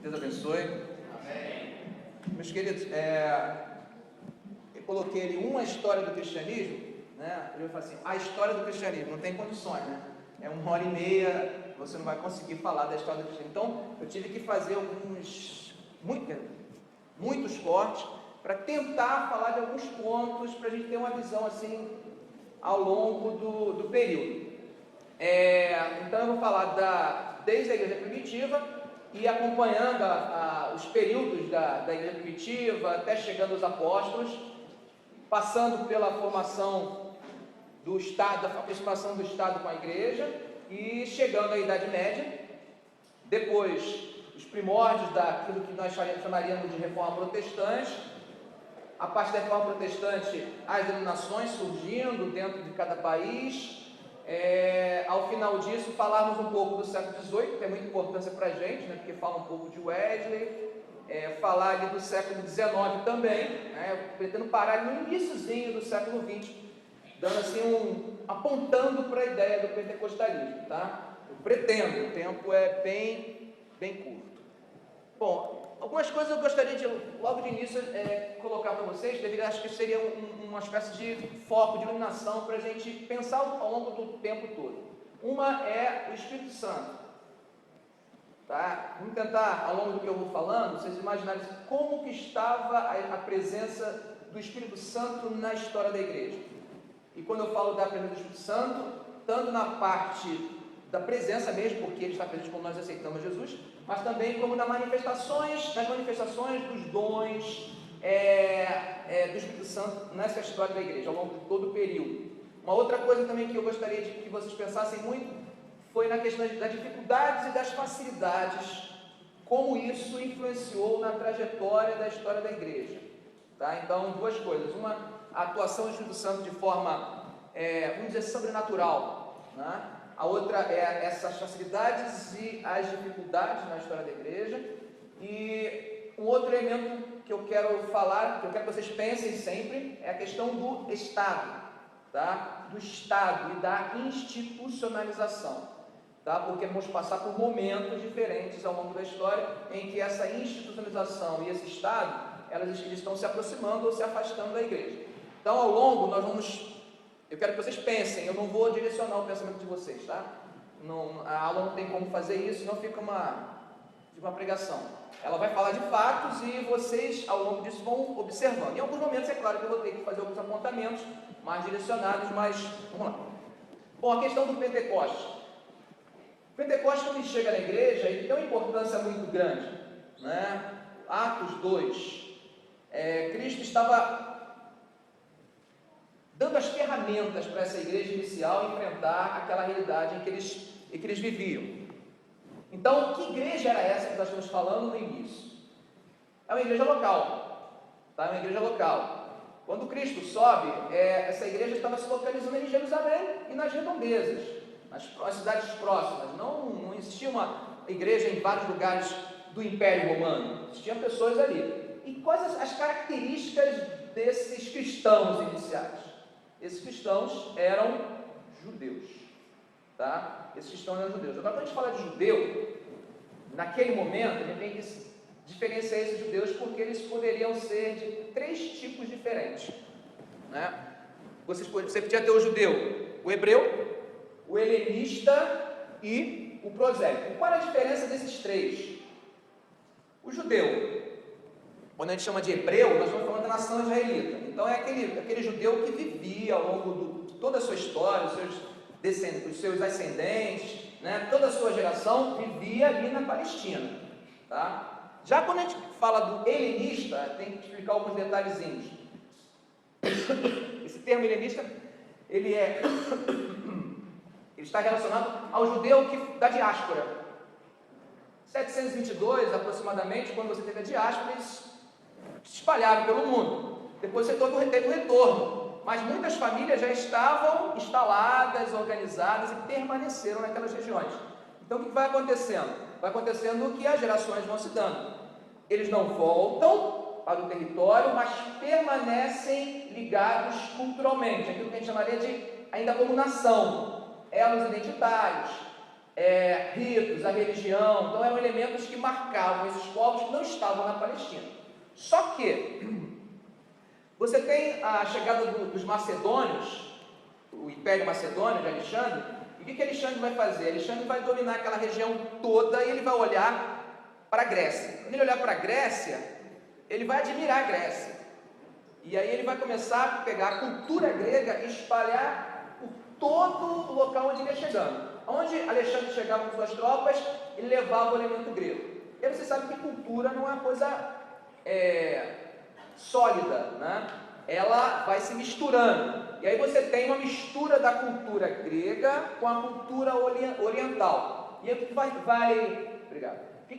Deus abençoe. Amém. Meus queridos, eu coloquei ali uma história do cristianismo, né? Eu falo assim, a história do cristianismo, não tem condições, né? É 1h30, você não vai conseguir falar da história do cristianismo. Então, eu tive que fazer muitos cortes, para tentar falar de alguns pontos, para a gente ter uma visão assim, ao longo do período. Então, eu vou falar desde a igreja primitiva, e acompanhando os períodos da igreja primitiva, até chegando aos apóstolos, passando pela formação do Estado, a aproximação do Estado com a igreja, e chegando à Idade Média, depois os primórdios daquilo que nós chamaríamos de reforma protestante. A partir da reforma protestante, as denominações surgindo dentro de cada país. Ao final disso, falarmos um pouco do século XVIII, que tem muita importância para a gente, né, porque fala um pouco de Wesley, falar ali do século XIX também, né, eu pretendo parar no iniciozinho do século XX, dando assim apontando para a ideia do pentecostalismo, tá? Eu pretendo, o tempo é bem curto. Bom, algumas coisas eu gostaria de, logo de início, colocar para vocês, devido, acho que seria uma espécie de foco, de iluminação, para a gente pensar ao longo do tempo todo. Uma é o Espírito Santo. Tá? Vamos tentar, ao longo do que eu vou falando, vocês imaginarem como que estava a presença do Espírito Santo na história da igreja. E quando eu falo da presença do Espírito Santo, tanto na parte da presença mesmo, porque ele está presente quando nós aceitamos Jesus, mas também como nas manifestações dos dons do Espírito Santo nessa história da igreja, ao longo de todo o período. Uma outra coisa também que eu gostaria de que vocês pensassem muito foi na questão das dificuldades e das facilidades, como isso influenciou na trajetória da história da igreja. Tá? Então, duas coisas. Uma, a atuação do Espírito Santo de forma, vamos dizer, sobrenatural, né? A outra é essas facilidades e as dificuldades na história da igreja. E um outro elemento que eu quero falar, que eu quero que vocês pensem sempre, é a questão do Estado, tá? Do Estado e da institucionalização, tá? Porque vamos passar por momentos diferentes ao longo da história em que essa institucionalização e esse Estado, eles estão se aproximando ou se afastando da igreja. Então, ao longo, eu quero que vocês pensem, eu não vou direcionar o pensamento de vocês, tá? A aula não tem como fazer isso, não fica uma pregação. Ela vai falar de fatos e vocês, ao longo disso, vão observando. Em alguns momentos, é claro que eu vou ter que fazer alguns apontamentos mais direcionados, mas vamos lá. Bom, a questão do Pentecostes. O Pentecostes, quando ele chega na igreja, ele tem uma importância muito grande, né? Atos 2, Cristo estava dando as ferramentas para essa igreja inicial enfrentar aquela realidade em que eles viviam. Então, que igreja era essa que nós estamos falando no início? É uma igreja local, tá? É uma igreja local. Quando Cristo sobe, essa igreja estava se localizando em Jerusalém e nas redondezas, nas cidades próximas. Não existia uma igreja em vários lugares do Império Romano, existiam pessoas ali. E quais as características desses cristãos iniciais? Esses cristãos eram judeus, tá? Esses cristãos eram judeus. Agora, quando a gente fala de judeu, naquele momento, a gente tem que diferenciar esses judeus porque eles poderiam ser de 3 tipos diferentes, né? Você podia ter o judeu, o hebreu, o helenista e o prosélito. Qual é a diferença desses 3? O judeu, quando a gente chama de hebreu, nós estamos falando da nação israelita. Então é aquele judeu que vivia ao longo de toda a sua história, os seus ascendentes, né? Toda a sua geração vivia ali na Palestina, tá? Já quando a gente fala do helenista, tem que explicar alguns detalhezinhos. Esse termo helenista, ele está relacionado ao judeu da diáspora. 722, aproximadamente, quando você teve a diáspora, eles se espalharam pelo mundo. Depois você teve o retorno, mas muitas famílias já estavam instaladas, organizadas e permaneceram naquelas regiões. Então o que vai acontecendo? Vai acontecendo que as gerações vão se dando. Eles não voltam para o território, mas permanecem ligados culturalmente, aquilo que a gente chamaria de, ainda como nação, elos identitários, ritos, a religião. Então eram elementos que marcavam esses povos que não estavam na Palestina. Só que você tem a chegada dos macedônios, o Império Macedônio de Alexandre. E o que Alexandre vai fazer? Alexandre vai dominar aquela região toda e ele vai olhar para a Grécia. Quando ele olhar para a Grécia, ele vai admirar a Grécia. E aí ele vai começar a pegar a cultura grega e espalhar por todo o local onde ele ia chegando. Onde Alexandre chegava com suas tropas, ele levava o elemento grego. E aí você sabe que cultura não é uma coisa sólida, né? Ela vai se misturando. E aí você tem uma mistura da cultura grega com a cultura oriental. E aí o que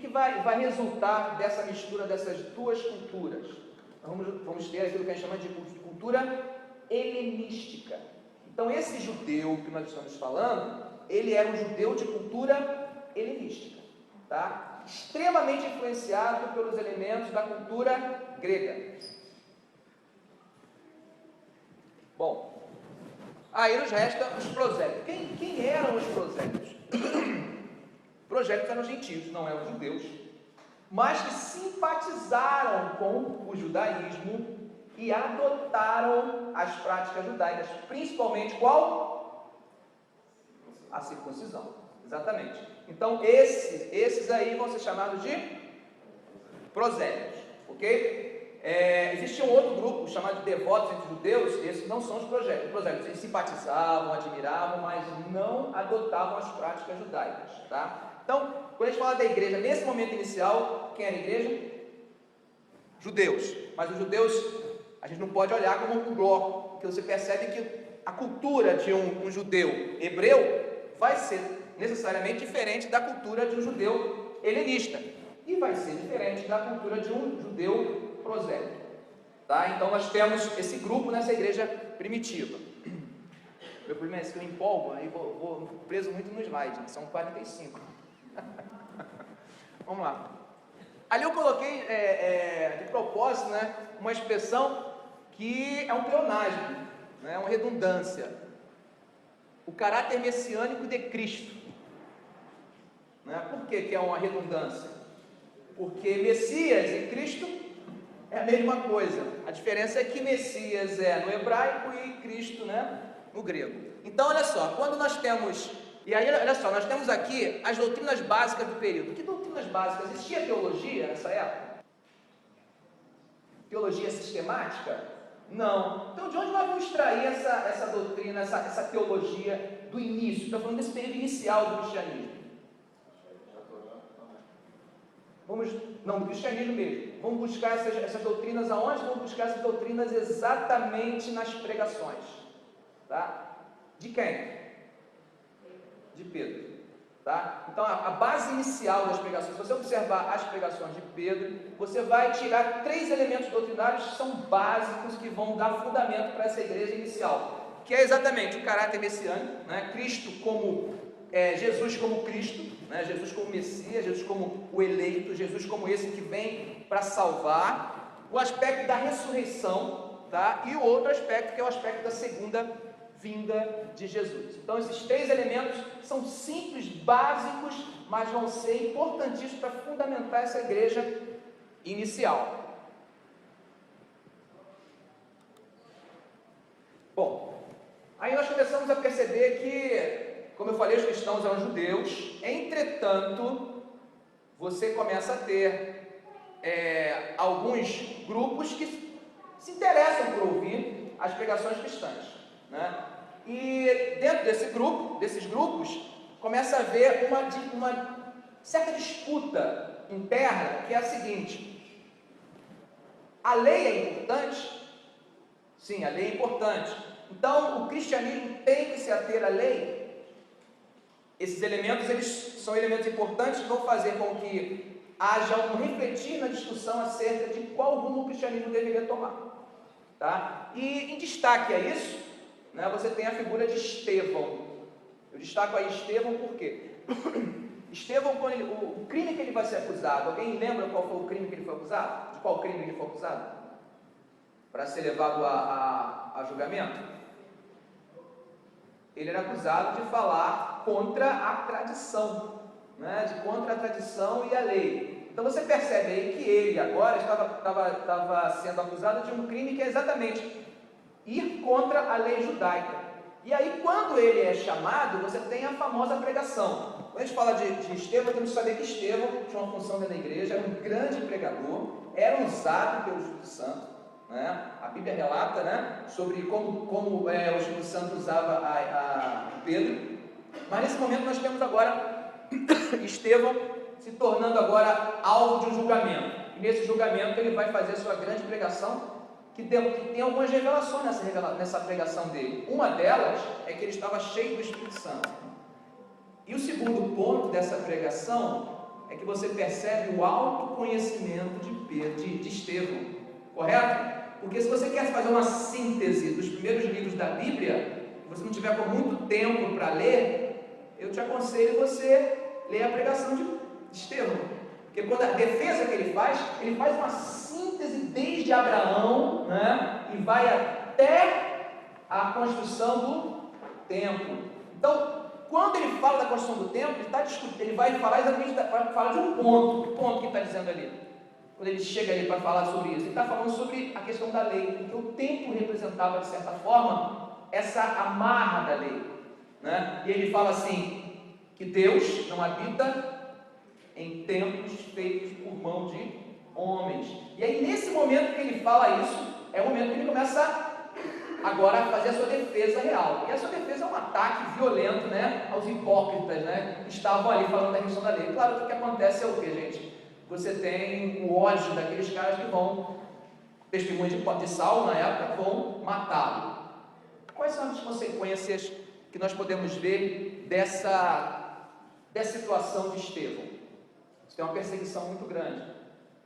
vai resultar dessa mistura dessas duas culturas? Vamos ter aquilo que a gente chama de cultura helenística. Então esse judeu que nós estamos falando, ele era um judeu de cultura helenística, tá? Extremamente influenciado pelos elementos da cultura grega. Bom, aí nos resta os prosélitos. Quem eram os prosélitos? Prosélitos eram gentios, não eram judeus, mas que simpatizaram com o judaísmo e adotaram as práticas judaicas, principalmente qual? A circuncisão, exatamente. Então esses aí vão ser chamados de prosélitos, ok? Existia um outro grupo chamado de devotos entre judeus. Esses não são os prosélitos. Eles simpatizavam, admiravam, mas não adotavam as práticas judaicas, tá? Então, quando a gente fala da igreja, nesse momento inicial, quem era a igreja? Judeus. Mas os judeus, a gente não pode olhar como um bloco, porque você percebe que a cultura de um judeu hebreu vai ser necessariamente diferente da cultura de um judeu helenista. E vai ser diferente da cultura de um judeu prosélito. Tá? Então nós temos esse grupo nessa igreja primitiva. Meu problema é esse que eu empolgo, aí vou preso muito no slide, né? São 45. Vamos lá. Ali eu coloquei de propósito, né, uma expressão que é um pleonasmo, né, uma redundância. O caráter messiânico de Cristo. Né? Por que é uma redundância? Porque Messias e Cristo é a mesma coisa. A diferença é que Messias é no hebraico e Cristo, né, no grego. Então, olha só, quando nós temos... E aí, olha só, nós temos aqui as doutrinas básicas do período. Que doutrinas básicas? Existia teologia nessa época? Teologia sistemática? Não. Então, de onde nós vamos extrair essa doutrina, essa teologia do início? Estou falando desse período inicial do cristianismo. Do cristianismo mesmo. Vamos buscar essas doutrinas aonde? Vamos buscar essas doutrinas exatamente nas pregações. Tá? De quem? De Pedro. Tá? Então, a base inicial das pregações, se você observar as pregações de Pedro, você vai tirar 3 elementos doutrinários que são básicos, que vão dar fundamento para essa igreja inicial, que é exatamente o caráter messiânico, né? Cristo como Jesus como Cristo, né? Jesus como Messias, Jesus como o eleito, Jesus como esse que vem para salvar, o aspecto da ressurreição, tá? E o outro aspecto que é o aspecto da segunda vinda de Jesus. Então esses 3 elementos são simples, básicos, mas vão ser importantíssimos para fundamentar essa igreja inicial. Bom, aí nós começamos a perceber que, como eu falei, os cristãos eram judeus. Entretanto, você começa a ter alguns grupos que se interessam por ouvir as pregações cristãs, né? E dentro desses grupos, começa a haver uma certa disputa interna, que é a seguinte: a lei é importante? Sim, a lei é importante. Então, o cristianismo tem que se ater à lei. Esses elementos, eles são elementos importantes que vão fazer com que haja um refletir na discussão acerca de qual rumo o cristianismo deveria tomar. Tá? E em destaque a isso, né, você tem a figura de Estevão. Eu destaco aí Estevão por quê? Estevão, o crime que ele vai ser acusado, alguém lembra qual foi o crime que ele foi acusado? De qual crime ele foi acusado? Para ser levado a julgamento? Ele era acusado de falar contra a tradição, né? Contra a tradição e a lei. Então você percebe aí que ele agora estava sendo acusado de um crime que é exatamente ir contra a lei judaica. E aí, quando ele é chamado, você tem a famosa pregação. Quando a gente fala de Estevão, temos que saber que Estevão tinha uma função dentro da igreja, era um grande pregador, era usado pelo Espírito Santo, né? A Bíblia relata, né, sobre como o Espírito Santo usava a Pedro. Mas nesse momento nós temos agora Estevão se tornando agora alvo de um julgamento. E nesse julgamento ele vai fazer a sua grande pregação, que tem algumas revelações nessa pregação dele. Uma delas é que ele estava cheio do Espírito Santo. E o segundo ponto dessa pregação é que você percebe o autoconhecimento de Estevão, correto? Porque se você quer fazer uma síntese dos primeiros livros da Bíblia, e você não tiver com muito tempo para ler, eu te aconselho você ler a pregação de Estevão. Porque quando a defesa que ele faz uma síntese desde Abraão, né, e vai até a construção do templo. Então, quando ele fala da construção do templo, ele vai falar exatamente de um ponto. O ponto que ele está dizendo ali. Quando ele chega ali para falar sobre isso, ele está falando sobre a questão da lei, porque o templo representava, de certa forma, essa amarra da lei, né? E ele fala assim, que Deus não habita em templos feitos por mão de homens. E aí, nesse momento que ele fala isso, é o momento que ele começa agora a fazer a sua defesa real. E a sua defesa é um ataque violento, né, aos hipócritas, né, que estavam ali falando da questão da lei. Claro que o que acontece é o que, gente? Você tem o ódio daqueles caras que vão, testemunhos de Saulo na época, vão matá-lo. Quais são as consequências que nós podemos ver dessa situação de Estevão? Você tem uma perseguição muito grande.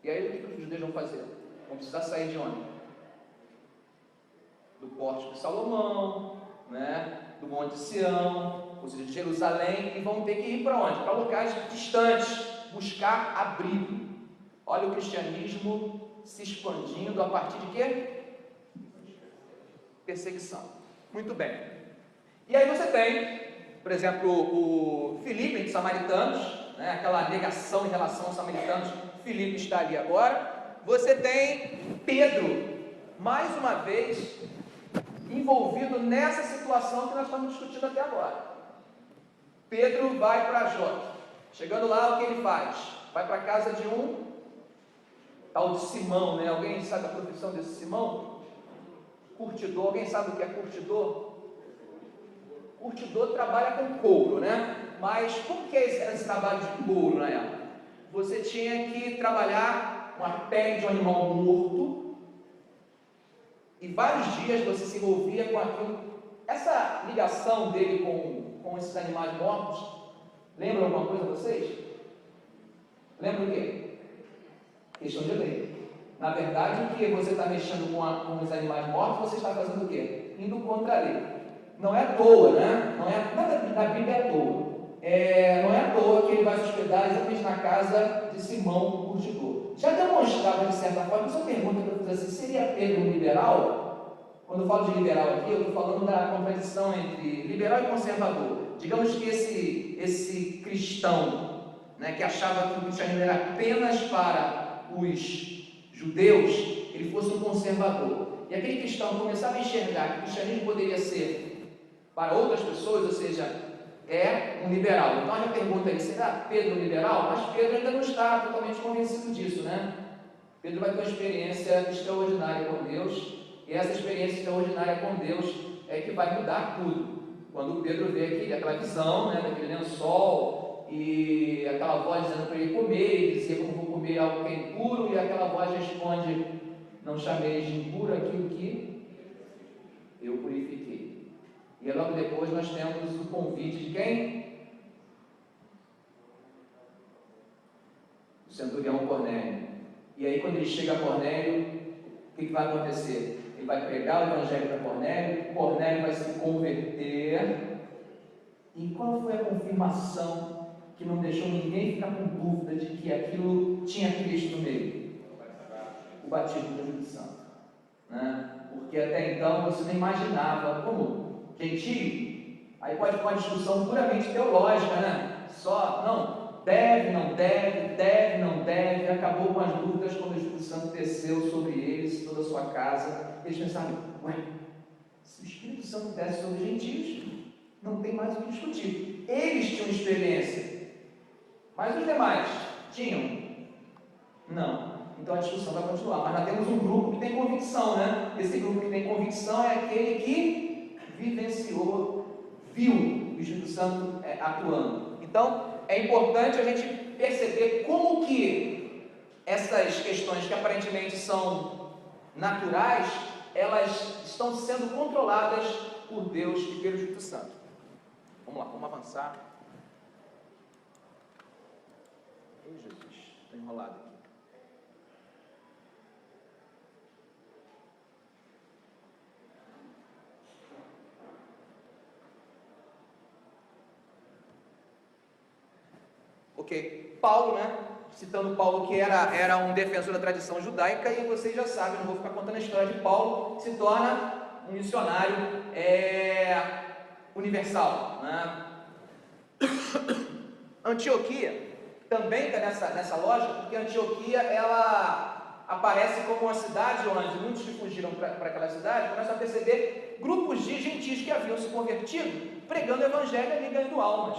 E aí o que os judeus vão fazer? Vão precisar sair de onde? Do Pórtico de Salomão, né? Do Monte de Sião, ou seja, de Jerusalém, e vão ter que ir para onde? Para locais distantes, buscar abrigo. Olha o cristianismo se expandindo a partir de quê? Perseguição. Muito bem. E aí você tem, por exemplo, o Filipe entre os samaritanos, né, aquela negação em relação aos samaritanos. Filipe está ali agora. Você tem Pedro, mais uma vez, envolvido nessa situação que nós estamos discutindo até agora. Pedro vai para Jope. Chegando lá, o que ele faz? Vai para a casa de um tal de Simão, né? Alguém sabe a profissão desse Simão? Curtidor. Alguém sabe o que é curtidor? Curtidor trabalha com couro, né? Mas como que era esse trabalho de couro na época? Você tinha que trabalhar uma pele de um animal morto, e vários dias você se envolvia com aquilo. Essa ligação dele com esses animais mortos, lembra alguma coisa a vocês? Lembra o quê? Questão de lei. Na verdade, o que você está mexendo com os animais mortos, você está fazendo o quê? Indo contra a lei. Não é à toa, né? Nada da Bíblia é à toa. Não é à toa que ele vai se hospedar exatamente na casa de Simão, o curtidor. Já demonstrava, de certa forma, essa pergunta que eu fiz assim, seria Pedro um liberal? Quando eu falo de liberal aqui, eu estou falando da contradição entre liberal e conservador. Digamos que esse cristão, né, que achava que o cristianismo era apenas para os judeus, ele fosse um conservador. E aquele cristão começava a enxergar que o cristianismo poderia ser para outras pessoas, ou seja, é um liberal. Então a minha pergunta aí, será Pedro um liberal? Mas Pedro ainda não está totalmente convencido disso, né? Pedro vai ter uma experiência extraordinária com Deus, e essa experiência extraordinária com Deus é que vai mudar tudo. Quando Pedro vê aquela visão, né, daquele lençol, e aquela voz dizendo para ele comer, ele dizia, como vou comer algo que é impuro, e aquela voz responde, não chameis de impuro aquilo que eu purifiquei. E logo depois nós temos o convite de quem? O centurião Cornélio. E aí quando ele chega a Cornélio, o que vai acontecer? Ele vai pregar o evangelho para Cornélio, Cornélio vai se converter. E qual foi a confirmação que não deixou ninguém ficar com dúvida de que aquilo tinha Cristo no meio? O batismo do Espírito Santo, né? Porque até então você não imaginava como gentio, Aí pode ficar uma discussão puramente teológica, né? Só, não, deve, não deve, deve, não deve. Acabou com as dúvidas quando o Espírito Santo desceu sobre eles, toda a sua casa. Eles pensaram, ué, se o Espírito Santo desce sobre os gentios, não tem mais o que discutir. Eles tinham experiência, mas os demais tinham? Não. Então a discussão vai continuar. Mas nós temos um grupo que tem convicção, né? Esse grupo que tem convicção é aquele que vivenciou, viu o Espírito Santo atuando. Então é importante a gente perceber como que essas questões que aparentemente são naturais, elas estão sendo controladas por Deus e pelo Espírito Santo. Vamos lá, vamos avançar. Ei, Jesus, estou enrolado aqui. Ok, Paulo, né? Citando Paulo, que era um defensor da tradição judaica, e vocês já sabem, não vou ficar contando a história de Paulo, se torna um missionário universal, né? Antioquia também está nessa lógica, porque Antioquia ela aparece como uma cidade onde muitos que fugiram para aquela cidade começam a perceber grupos de gentios que haviam se convertido, pregando o evangelho e ganhando almas.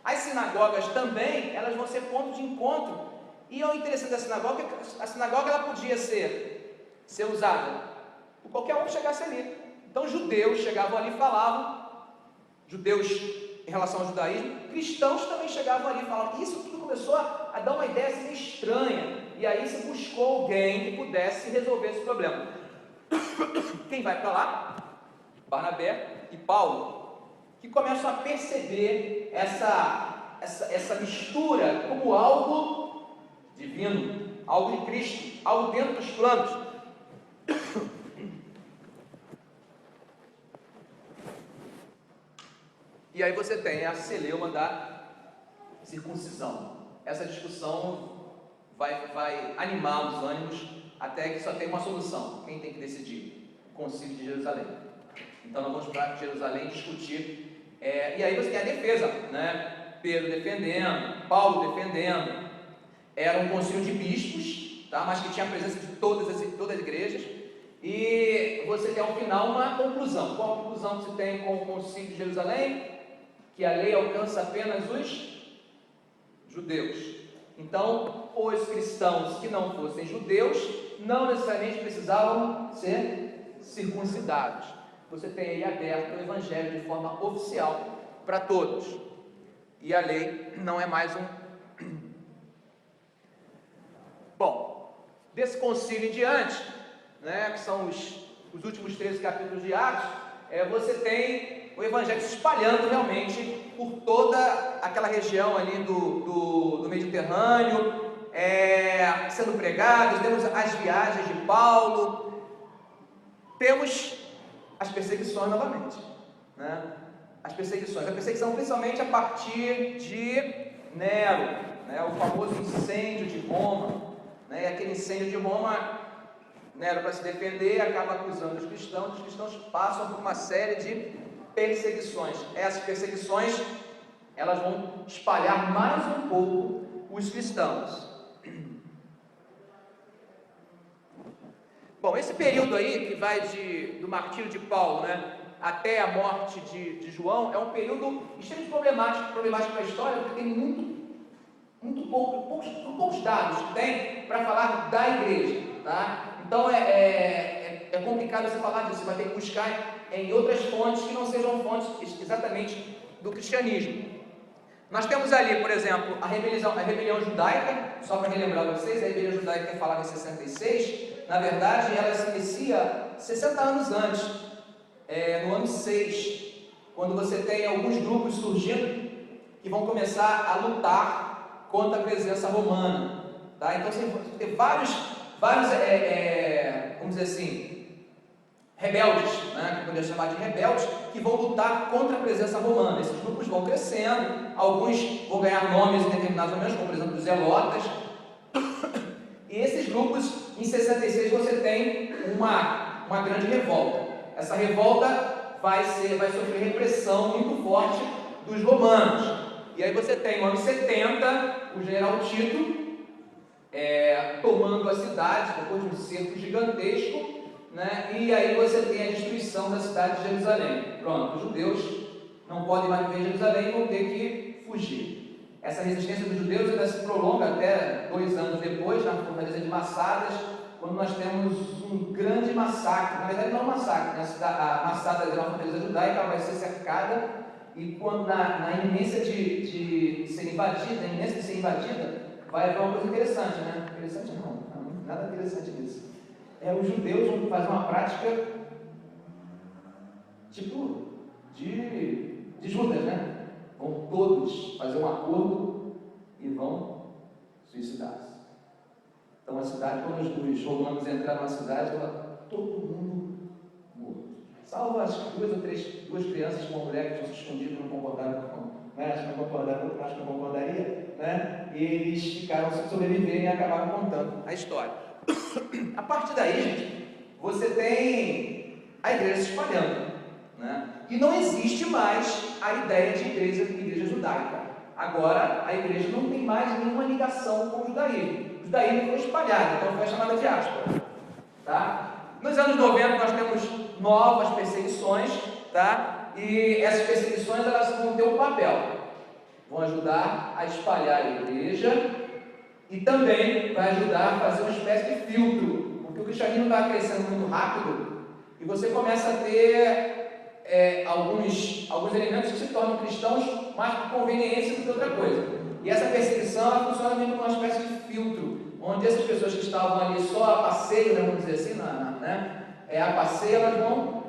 As sinagogas também, elas vão ser ponto de encontro. E o interessante da sinagoga é que a sinagoga ela podia ser usada por qualquer um que chegasse ali. Então judeus chegavam ali e falavam, judeus em relação ao judaísmo, cristãos também chegavam ali e falavam. Isso tudo começou a dar uma ideia assim, estranha. E aí se buscou alguém que pudesse resolver esse problema. Quem vai para lá? Barnabé e Paulo, que começam a perceber essa mistura como algo divino, algo de Cristo, algo dentro dos planos. E aí você tem a celeuma da circuncisão. Essa discussão vai animar os ânimos até que só tem uma solução. Quem tem que decidir? O Concílio de Jerusalém. Então nós vamos para Jerusalém discutir. E aí você tem a defesa, né? Pedro defendendo, Paulo defendendo. Era um concílio de bispos, tá? Mas que tinha a presença de todas as igrejas. E você tem ao final uma conclusão. Qual a conclusão que se tem com o Concílio de Jerusalém? Que a lei alcança apenas os judeus. Então, os cristãos que não fossem judeus não necessariamente precisavam ser circuncidados. Você tem aí aberto o evangelho de forma oficial para todos. E a lei não é mais Bom, desse concílio em diante, né, que são os últimos 13 capítulos de Atos, você tem o evangelho se espalhando realmente por toda aquela região ali do Mediterrâneo, sendo pregados. Temos as viagens de Paulo, temos as perseguições novamente, né? A perseguição principalmente a partir de Nero, né? O famoso incêndio de Roma, né? E aquele incêndio de Roma, Nero, para se defender, acaba acusando os cristãos passam por uma série de perseguições. Essas perseguições, elas vão espalhar mais um pouco os cristãos. Bom, esse período aí, que vai do martírio de Paulo, né, até a morte de João, é um período extremamente problemático para a história, porque tem poucos dados que tem para falar da igreja, tá? Então é complicado você falar disso, você vai ter que buscar em outras fontes que não sejam fontes exatamente do cristianismo. Nós temos ali, por exemplo, a rebelião judaica, só para relembrar vocês, a rebelião judaica que é falada em 66, na verdade ela se inicia 60 anos antes, no ano 6, quando você tem alguns grupos surgindo que vão começar a lutar contra a presença romana, tá? Então você tem vários vamos dizer assim, rebeldes, né, que poderia chamar de rebeldes, que vão lutar contra a presença romana. Esses grupos vão crescendo, alguns vão ganhar nomes em determinados momentos, como por exemplo os zelotas, e esses grupos, em 66, você tem uma grande revolta. Essa revolta vai sofrer repressão muito forte dos romanos. E aí você tem no ano 70 o general Tito tomando a cidade depois de um cerco gigantesco, né? E aí você tem a destruição da cidade de Jerusalém. Pronto, os judeus não podem mais viver em Jerusalém e vão ter que fugir. Essa resistência dos judeus ainda se prolonga até 2 anos depois, na fortaleza de Massadas, quando nós temos um grande massacre. Na verdade não é um massacre, né? A Massadas é uma fortaleza judaica, ela vai ser cercada, e quando na iminência de ser invadida, vai haver uma coisa interessante, né? Interessante não, nada interessante nisso. Os judeus vão fazer uma prática tipo de Judas, né? Vão todos fazer um acordo e vão suicidar-se. Então a cidade, quando os romanos entraram na cidade, todo mundo morto. Salvo as 2 ou 3 crianças com uma mulher que tinham se escondido e não concordaram com, né? Acho que não concordaria, né? E eles ficaram sobrevivendo e acabaram contando a história. A partir daí, gente, você tem a igreja se espalhando, né? E não existe mais a ideia de igreja judaica. Agora, a igreja não tem mais nenhuma ligação com o judaísmo. O judaísmo foi espalhado, então foi a chamada diáspora, tá? Nos anos 90 nós temos novas perseguições, tá? E essas perseguições elas vão ter um papel, vão ajudar a espalhar a igreja e também vai ajudar a fazer uma espécie de filtro, porque o cristianismo está crescendo muito rápido e você começa a ter alguns elementos que se tornam cristãos mais por conveniência do que outra coisa. E essa perseguição ela funciona mesmo como uma espécie de filtro, onde essas pessoas que estavam ali só a passeio, né, vamos dizer assim, a passeio, elas vão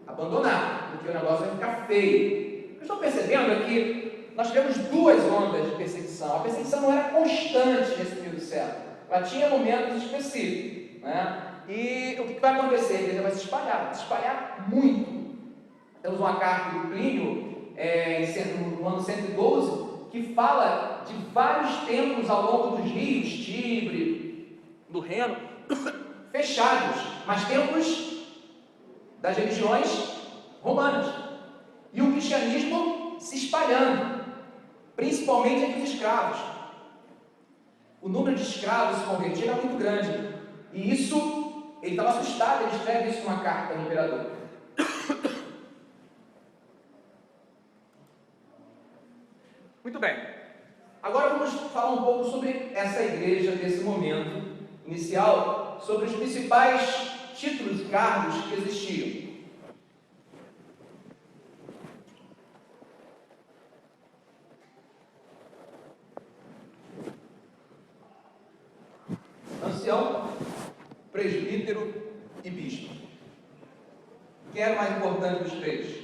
abandonar, porque o negócio vai ficar feio. O que estão percebendo é que nós tivemos 2 ondas de perseguição. A perseguição não era constante nesse período século, ela tinha momentos específicos, né? E o que vai acontecer? A igreja vai se espalhar muito. Temos uma carta do Plínio, no ano 112, que fala de vários templos ao longo dos rios, Tibre, do Reno, fechados, mas templos das religiões romanas. E o cristianismo se espalhando, principalmente entre os escravos. O número de escravos se convertidos era muito grande. E isso, ele estava assustado, ele escreve isso numa carta ao imperador. Muito bem. Agora vamos falar um pouco sobre essa igreja desse momento inicial, sobre os principais títulos e cargos que existiam. Ancião, presbítero e bispo. Quem era o mais importante dos 3?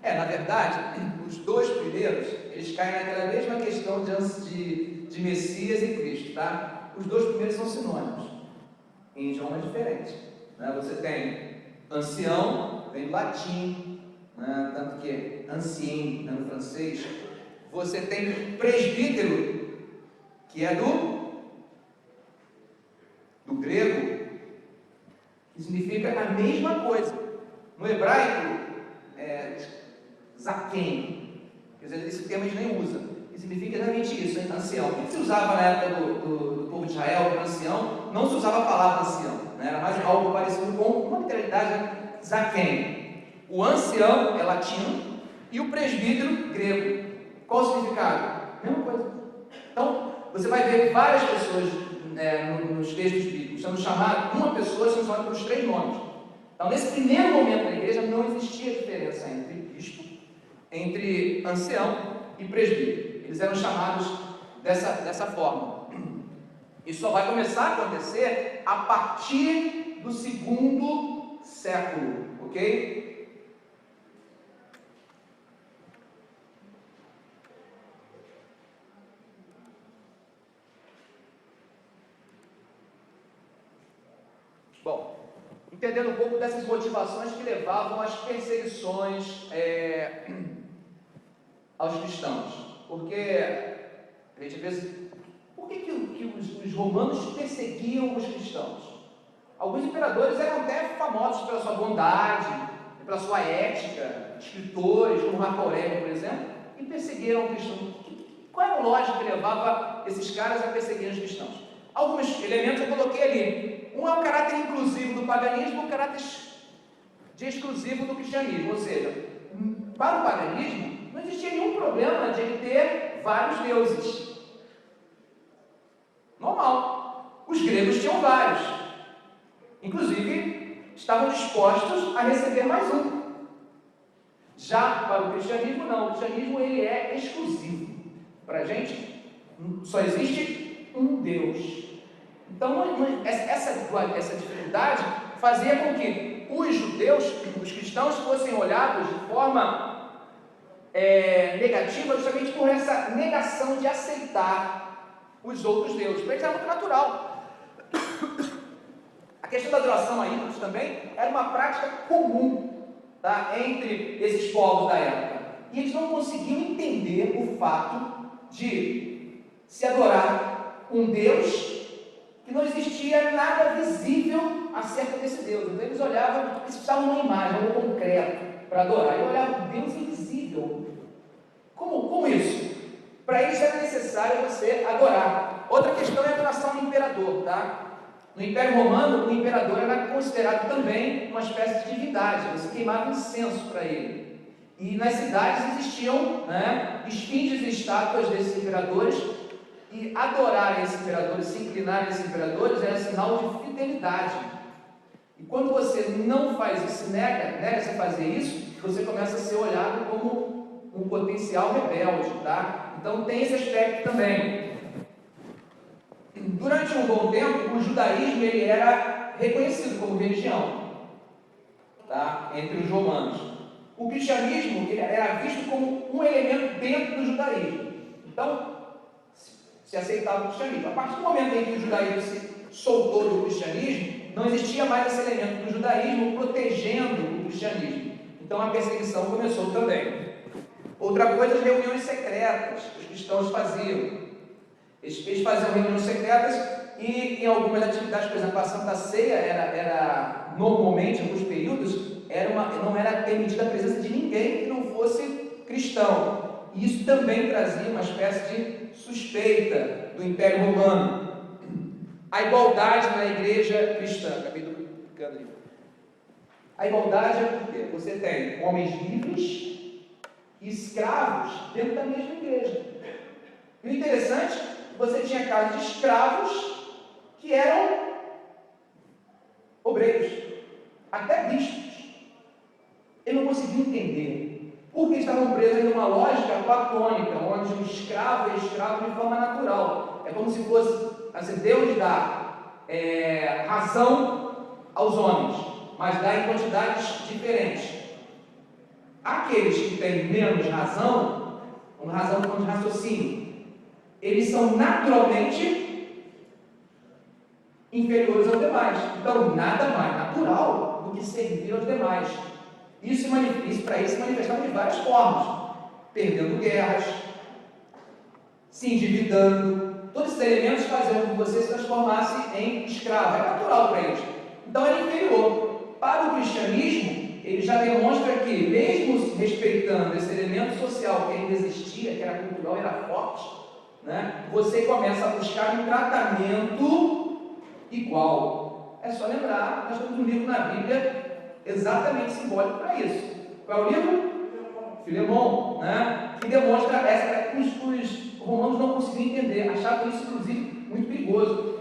Na verdade, os 2 primeiros, eles caem naquela mesma questão de Messias e Cristo, tá? Os 2 primeiros são sinônimos, em idiomas diferentes, né? Você tem ancião, vem do latim, né? Tanto que ancien, no francês. Você tem presbítero, que é do grego, que significa a mesma coisa. No hebraico, Zaken, quer dizer, esse termo a gente nem usa, que significa exatamente isso, ancião. O que se usava na época do povo de Israel para ancião? Não se usava a palavra ancião, né? Era mais algo parecido com uma literalidade Zaken. O ancião é latino e o presbítero grego. Qual o significado? Mesma coisa. Então, você vai ver várias pessoas nos textos bíblicos sendo chamadas, uma pessoa sendo chamada pelos 3 nomes. Então, nesse primeiro momento da igreja, não existia diferença entre bispo, entre ancião e presbítero. Eles eram chamados dessa forma. Isso só vai começar a acontecer a partir do 2º século, ok? Bom, entendendo um pouco dessas motivações que levavam às perseguições aos cristãos. Porque a gente às vezes, por que os romanos perseguiam os cristãos. Alguns imperadores eram até famosos pela sua bondade, pela sua ética, escritores como Marco Aurélio, por exemplo, e perseguiram os cristãos. Qual era a lógica que levava esses caras a perseguir os cristãos? Alguns elementos eu coloquei ali. Um é o caráter inclusivo do paganismo, o caráter de exclusivo do cristianismo. Ou seja, para o paganismo, não existia nenhum problema de ele ter vários deuses. Normal. Os gregos tinham vários. Inclusive, estavam dispostos a receber mais um. Já para o cristianismo, não. O cristianismo ele é exclusivo. Para a gente, só existe um Deus. Então, essa dificuldade fazia com que os judeus, os cristãos, fossem olhados de forma negativa, justamente por essa negação de aceitar os outros deuses. Para eles era muito natural. A questão da adoração a ídolos também era uma prática comum, tá, entre esses povos da época. E eles não conseguiam entender o fato de se adorar um Deus que não existia nada visível acerca desse Deus. Então eles olhavam, eles precisavam de uma imagem, algo concreto para adorar. E olhavam Deus invisível. Como isso? Para isso era necessário você adorar. Outra questão é a adoração ao imperador, tá? No Império Romano, o imperador era considerado também uma espécie de divindade. Você queimava incenso para ele. E nas cidades existiam, esfinges e estátuas desses imperadores, e adorar esses imperadores, se inclinar a esses imperadores, era sinal de fidelidade. E quando você não faz isso, nega-se a fazer isso, você começa a ser olhado como um potencial rebelde, tá? Então tem esse aspecto também. Durante um bom tempo, o judaísmo ele era reconhecido como religião, tá? Entre os romanos. O cristianismo ele era visto como um elemento dentro do judaísmo. Então, se aceitava o cristianismo. A partir do momento em que o judaísmo se soltou do cristianismo, não existia mais esse elemento do judaísmo protegendo o cristianismo. Então, a perseguição começou também. Outra coisa, as reuniões secretas que os cristãos faziam. Eles faziam reuniões secretas e em algumas atividades, por exemplo, a Santa Ceia era normalmente, em alguns períodos, não era permitida a presença de ninguém que não fosse cristão. E isso também trazia uma espécie de suspeita do Império Romano. A igualdade na igreja cristã. Acabei duplicando ali. A igualdade é porque você tem homens livres e escravos dentro da mesma igreja. E o interessante, você tinha casos de escravos que eram obreiros, até bispos. Ele não conseguia entender, porque estavam presos em uma lógica platônica, onde o escravo é escravo de forma natural. É como se fosse, assim, Deus dá razão aos homens, mas dá em quantidades diferentes. Aqueles que têm menos razão, uma razão de raciocínio, eles são naturalmente inferiores aos demais. Então, nada mais natural do que servir aos demais. Isso para eles se manifestava de várias formas, perdendo guerras, se endividando. Todos esses elementos faziam com que você se transformasse em escravo. É natural para eles. Então era inferior. Para o cristianismo, ele já demonstra que, mesmo respeitando esse elemento social que ainda existia, que era cultural, era forte, você começa a buscar um tratamento igual. É só lembrar, nós temos um livro na Bíblia exatamente simbólico para isso. Qual é o livro? Filemão, que demonstra que os romanos não conseguiam entender, achavam isso, inclusive, muito perigoso.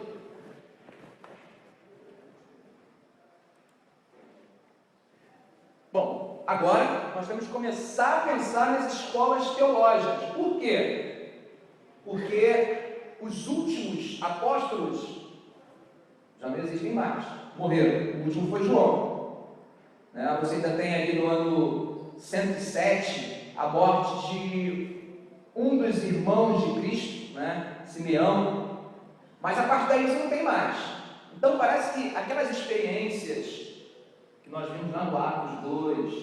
Bom, agora nós temos que começar a pensar nas escolas teológicas. Por quê? Porque os últimos apóstolos já não existem mais, morreram. O último foi João. Você ainda tem ali no ano 107 a morte de um dos irmãos de Cristo, Simeão, mas a partir daí você não tem mais. Então parece que aquelas experiências que nós vimos lá no Atos 2,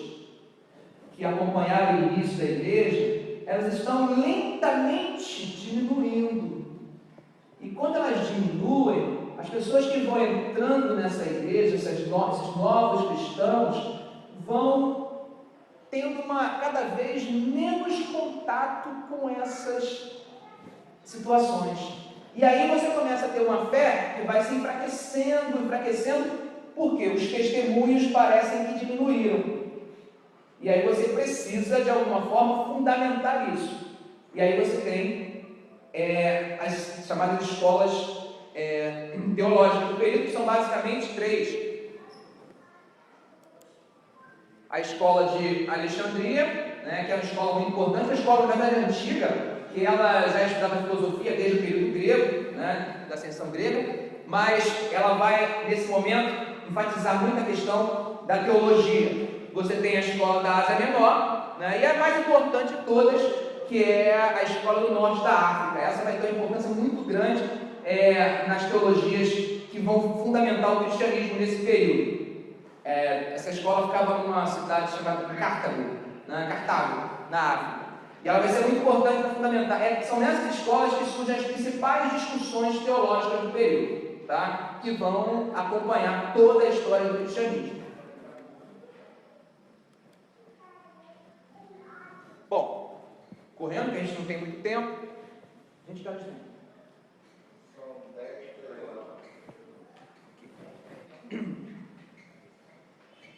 que acompanharam o início da igreja, elas estão lentamente diminuindo. E quando elas diminuem, as pessoas que vão entrando nessa igreja, esses novos cristãos, vão tendo cada vez menos contato com essas situações. E aí você começa a ter uma fé que vai se enfraquecendo, porque os testemunhos parecem que diminuíram. E aí você precisa, de alguma forma, fundamentar isso. E aí você tem as chamadas escolas teológicas do período, que são basicamente 3. A escola de Alexandria, né, que é uma escola muito importante, a escola da verdade antiga, que ela já estudava filosofia desde o período grego, né, da ascensão grega, mas ela vai, nesse momento, enfatizar muito a questão da teologia. Você tem a escola da Ásia Menor, né, e a mais importante de todas, que é a escola do norte da África. Essa vai ter uma importância muito grande nas teologias que vão fundamentar o cristianismo nesse período. Essa escola ficava numa cidade chamada Cartago, na África. E ela vai ser muito importante para fundamentar. São nessas escolas que surgem as principais discussões teológicas do período, tá? Que vão acompanhar toda a história do cristianismo. Bom, correndo, que a gente não tem muito tempo. A gente está de tempo. São 10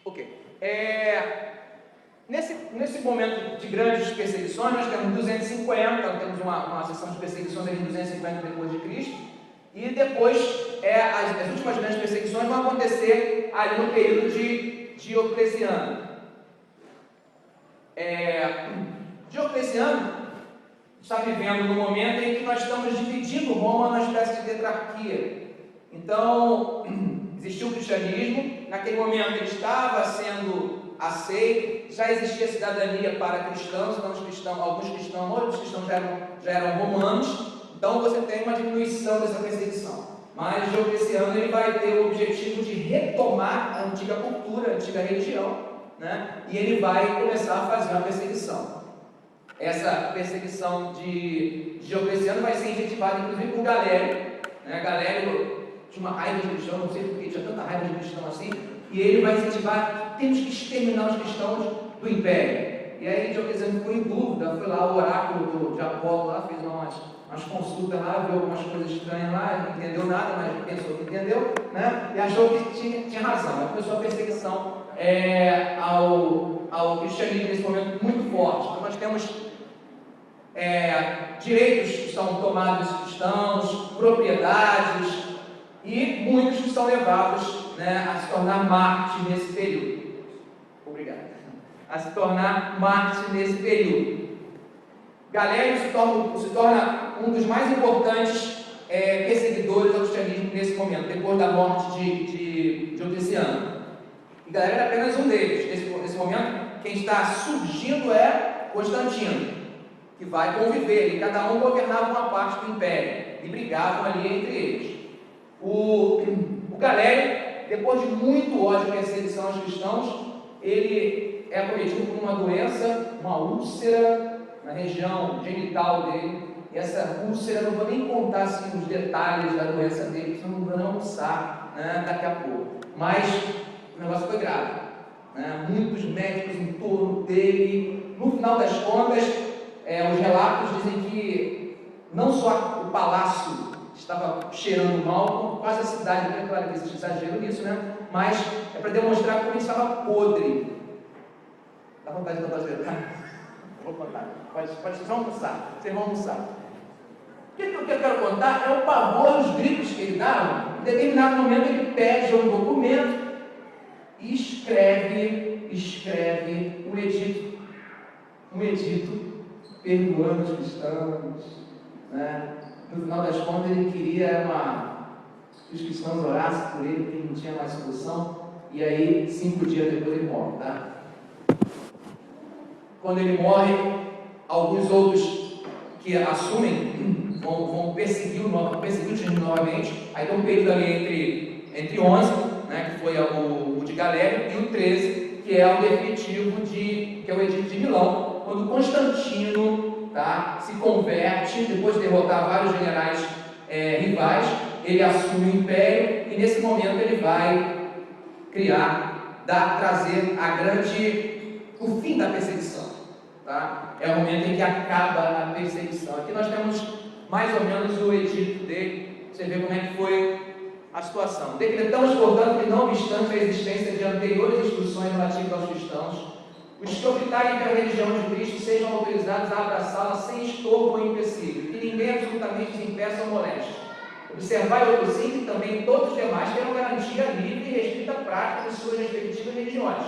Ok. Nesse momento de grandes perseguições, nós temos 250, temos uma seção de perseguições em 250 depois de Cristo, e depois as últimas grandes perseguições vão acontecer ali no período de Diocleciano. Diocleciano está vivendo no momento em que nós estamos dividindo Roma numa espécie de tetrarquia. Então, existiu o cristianismo, naquele momento ele estava sendo aceito, já existia cidadania para cristãos, então outros cristãos já eram romanos, então você tem uma diminuição dessa perseguição. Mas Diocleciano ele vai ter o objetivo de retomar a antiga cultura, a antiga religião, né? E ele vai começar a fazer uma perseguição. Essa perseguição de Diocleciano vai ser incentivada inclusive por Galério, né? Galério tinha uma raiva de cristão, não sei porque tinha tanta raiva de cristão assim, e ele vai incentivar: temos que exterminar os cristãos do império. E aí Diocleciano ficou em dúvida, foi lá o oráculo de Apolo, lá, fez umas consultas lá, viu algumas coisas estranhas lá, não entendeu nada, mas pensou que entendeu, né? E achou que tinha razão. Aí começou a perseguição ao cristianismo nesse momento muito forte. Então nós temos direitos que são tomados dos cristãos, propriedades, e muitos que são levados, né, a se tornar mártires nesse período. Obrigado. A se tornar mártires nesse período. Galério se torna um dos mais importantes perseguidores ao cristianismo nesse momento, depois da morte de Diocleciano. E Galério era apenas um deles. Nesse momento, quem está surgindo é Constantino, que vai conviver, e cada um governava uma parte do império, e brigavam ali entre eles. O Galério, depois de muito ódio e perseguição aos cristãos, ele é acometido por uma doença, uma úlcera na região genital dele, e essa úlcera, não vou nem contar assim, os detalhes da doença dele, senão não vou almoçar, né, daqui a pouco, mas o negócio foi grave, né? Muitos médicos em torno dele. No final das contas, os relatos dizem que não só o palácio estava cheirando mal, como quase a cidade, não é claro que existe exagero nisso, né? Mas é para demonstrar como ele estava podre. Dá vontade de contar as verdades? Vou contar. Vocês vão almoçar. Vocês vão almoçar. O que eu quero contar é o pavor, os gritos que ele dava. Em determinado momento ele pede um documento e escreve um edito perdoando os cristãos, né? No final das contas, ele queria que os cristãos orassem por ele, porque não tinha mais solução. E aí, 5 dias depois, ele morre, tá? Quando ele morre, alguns outros que assumem vão persegui-lo novamente. Aí tem um período ali entre 11, né, que foi o de Galério, e o 13, que é o definitivo, que é o Edito de Milão, quando Constantino, tá, se converte, depois de derrotar vários generais rivais, ele assume o império e nesse momento ele vai trazer o fim da perseguição. Tá? É o momento em que acaba a perseguição. Aqui nós temos mais ou menos o edito dele, você vê como é que foi a situação. Decretamos, portanto, que não obstante a existência de anteriores instruções relativas aos cristãos, os que optarem pela religião de Cristo sejam autorizados a abraçá-la sem estorvo ou empecilho, que ninguém absolutamente se impeça ou moleste. Observai outro sim que também todos os demais terão garantia livre e restrita prática de suas respectivas religiões,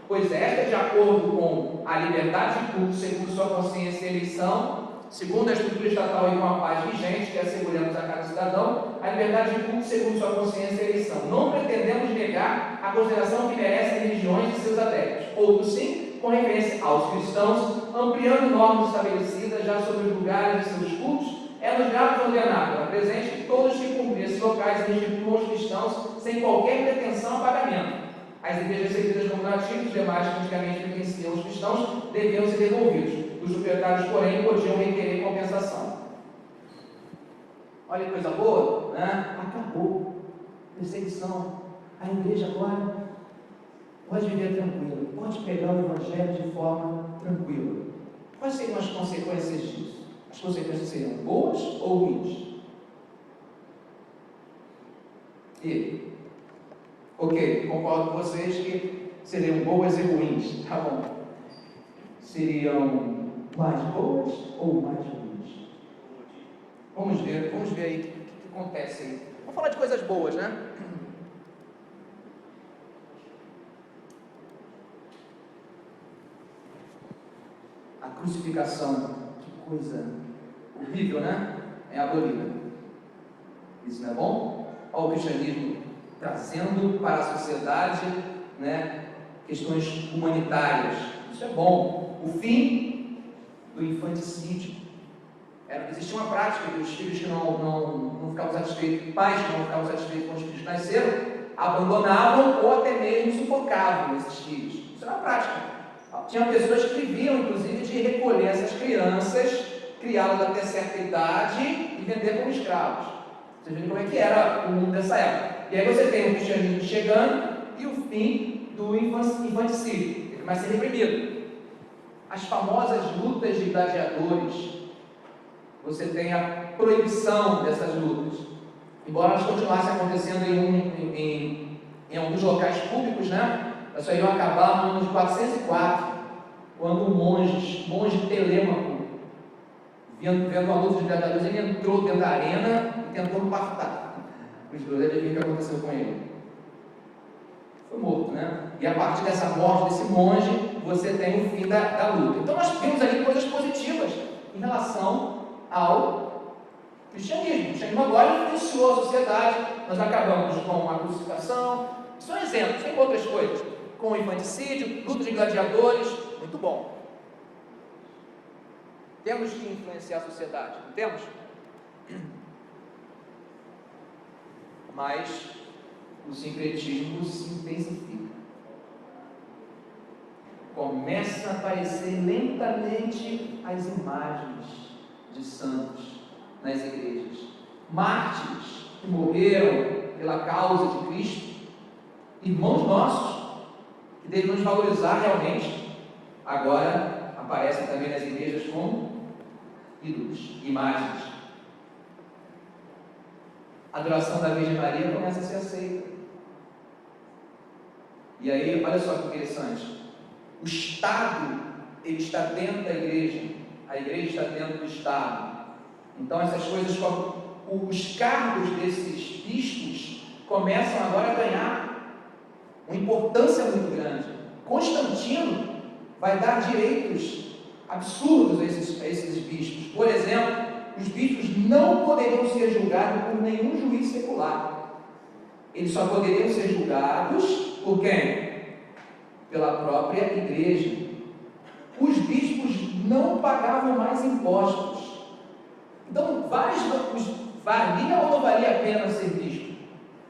pois esta, de acordo com a liberdade de culto segundo sua consciência e eleição, segundo a estrutura estatal e com a paz vigente que asseguramos a cada cidadão, a liberdade de culto segundo sua consciência e eleição. Não pretendemos negar a consideração que merecem religiões de seus adeptos. Outro sim, com referência aos cristãos, ampliando normas estabelecidas já sobre os lugares de seus cultos, é-nos grato ordenar, pela presente, que todos que cumprissem locais instituam os cristãos sem qualquer pretensão a pagamento. As igrejas recebidas como gratuitas, os demais que antigamente pertenciam aos cristãos, deviam ser devolvidos. Os proprietários, porém, podiam requerer compensação. Olha que coisa boa, né? Acabou. Perseguição. A igreja agora pode viver tranquila, pode pegar o evangelho de forma tranquila. Quais seriam as consequências disso? As consequências seriam boas ou ruins? E, ok, concordo com vocês que seriam boas e ruins, tá bom? Seriam mais boas ou mais ruins? Vamos ver aí o que acontece aí. Vamos falar de coisas boas, né? A crucificação, que coisa horrível, né? É abolida. Isso não é bom? Olha o cristianismo trazendo para a sociedade, né, questões humanitárias. Isso é bom. O fim do infanticídio. Existia uma prática que os filhos que não ficavam satisfeitos, pais que não ficavam satisfeitos com os filhos que nasceram, abandonavam ou até mesmo sufocavam esses filhos. Isso era uma prática. Tinha pessoas que viviam, inclusive, de recolher essas crianças, criá-las até certa idade e vender como escravos. Vocês veem como é que era o mundo dessa época. E aí você tem o cristianismo chegando e o fim do infanticídio. Ele começa a ser reprimido. As famosas lutas de gladiadores, você tem a proibição dessas lutas. Embora elas continuassem acontecendo em alguns locais públicos, né? Elas só iam acabar no ano de 404, quando um monge Telêmaco, vendo a luta de gladiadores, ele entrou dentro da arena e tentou matar os dois. Adivinha o que aconteceu com ele? Foi morto, né? E a partir dessa morte desse monge, você tem o fim da luta. Então nós vimos ali coisas positivas em relação ao cristianismo. O cristianismo agora influenciou a sociedade. Nós acabamos com a crucificação. São exemplos, tem outras coisas. Com o infanticídio, luta de gladiadores, muito bom. Temos que influenciar a sociedade, não temos? Mas o sincretismo se intensifica. Começa a aparecer lentamente as imagens de santos nas igrejas. Mártires que morreram pela causa de Cristo, irmãos nossos, que devemos valorizar realmente, agora aparecem também nas igrejas como ídolos, imagens. A adoração da Virgem Maria começa a ser aceita. E aí, olha só que interessante, o Estado, ele está dentro da igreja, a igreja está dentro do Estado. Então essas coisas, os cargos desses bispos começam agora a ganhar uma importância muito grande. Constantino vai dar direitos absurdos a esses bispos. Por exemplo, os bispos não poderiam ser julgados por nenhum juiz secular. Eles só poderiam ser julgados por quem? Pela própria igreja. Os bispos não pagavam mais impostos. Então, valia ou não valia a pena ser bispo?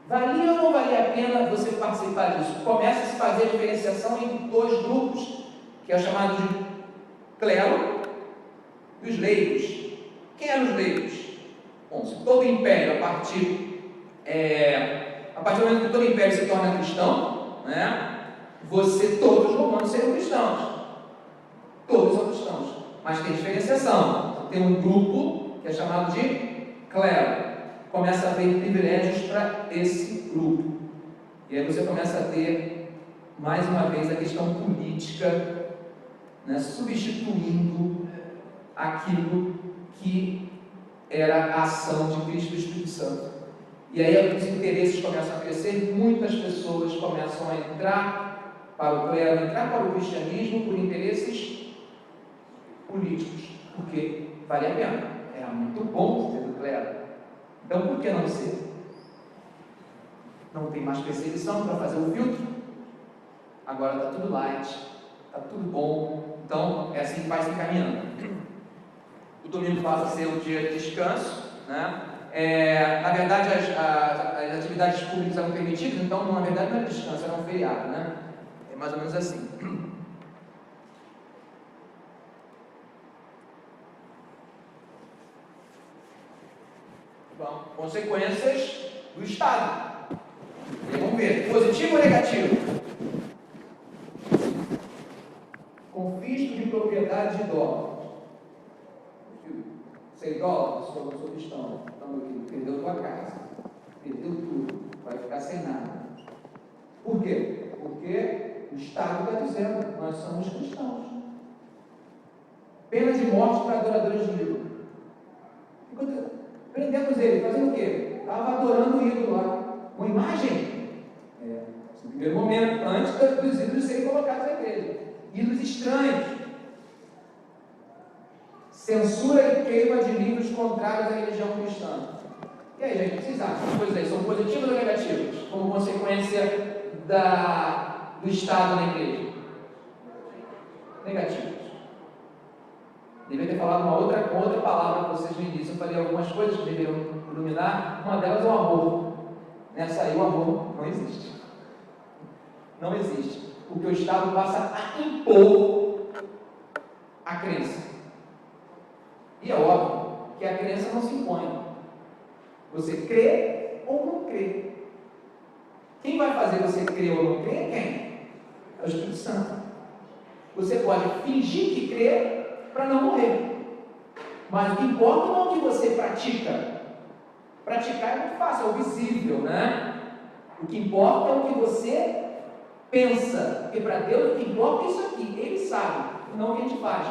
Valia ou não valia a pena você participar disso? Começa a se fazer a diferenciação entre dois grupos, que é chamado de clero e os leigos. Quem eram os leigos? Bom, se todo império, a partir do momento que todo império se torna cristão, né, todos os romanos seriam cristãos. Todos são cristãos. Mas tem diferenciação. Tem um grupo que é chamado de clero. Começa a haver privilégios para esse grupo. E aí você começa a ter, mais uma vez, a questão política, né, substituindo aquilo que era a ação de Cristo e do Espírito Santo. E aí os interesses começam a crescer, muitas pessoas começam a entrar para o clero, entrar para o cristianismo por interesses políticos, porque vale a pena, era muito bom ser do clero. Então por que não ser? Não tem mais perseguição para fazer o filtro, agora está tudo light, está tudo bom, então é assim que vai se encaminhando. O domingo passa a ser um dia de descanso, né? Na verdade as atividades públicas eram permitidas, então na verdade não era descanso, era um feriado, né? É mais ou menos assim. Bom, consequências do Estado. E vamos ver, positivo ou negativo? Confisco de propriedade de dólares. Sem dólares, sou cristão. Então, meu querido, perdeu tua casa, perdeu tudo, vai ficar sem nada. Por quê? Porque o Estado está dizendo, nós somos cristãos. Pena de morte para adoradores de ídolo. Prendemos ele, fazendo o quê? Estava adorando o ídolo lá. Uma imagem. No primeiro momento, antes dos ídolos serem colocados na igreja. Ídolos estranhos. Censura e queima de livros contrários à religião cristã. E aí, gente, o que vocês acham? As coisas aí são positivas ou negativas? Como consequência do Estado na igreja? Negativas. Devia ter falado uma outra palavra para vocês no início. Eu falei algumas coisas que deveriam iluminar. Uma delas é o amor. Nessa aí o amor não existe. Não existe. Porque o Estado passa a impor a crença. E é óbvio que a crença não se impõe. Você crê ou não crê. Quem vai fazer você crer ou não crer é quem? É o Espírito Santo. Você pode fingir que crê para não morrer. Mas o que importa não é o que você pratica. Praticar é muito fácil, é o visível, né? O que importa é o que você pensa. Porque para Deus o que importa é isso aqui. Ele sabe, não o que a gente faz.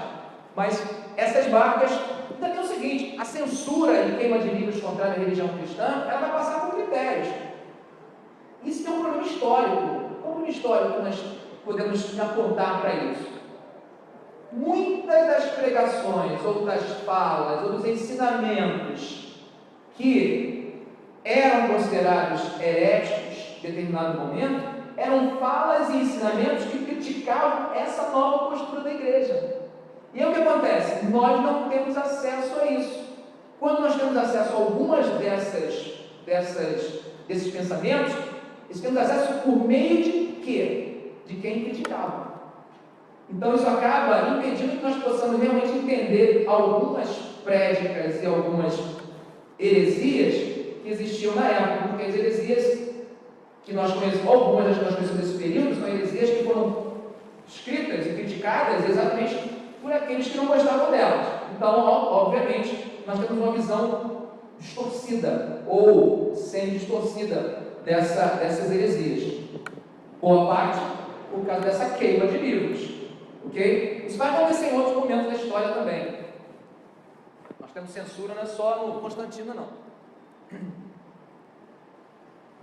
Mas essas marcas, ainda tem o seguinte, a censura e queima de livros contra a religião cristã, ela vai passar por critérios. Isso é um problema histórico. Qual problema histórico que nós podemos apontar para isso? Muitas das pregações, ou das falas, ou dos ensinamentos que eram considerados heréticos em determinado momento, eram falas e ensinamentos que criticavam essa nova postura da igreja. E aí o que acontece? Nós não temos acesso a isso. Quando nós temos acesso a algumas desses pensamentos, temos acesso por meio de quê? De quem criticava. Então isso acaba impedindo que nós possamos realmente entender algumas prédicas e algumas heresias que existiam na época, porque as heresias que nós conhecemos, algumas das que nós conhecemos nesse período, são heresias que foram escritas e criticadas exatamente por aqueles que não gostavam delas. Então, obviamente, nós temos uma visão distorcida ou semi-distorcida dessas heresias. Boa parte por causa dessa queima de livros. Ok? Isso vai acontecer em outros momentos da história também. Nós temos censura, não é só no Constantino, não.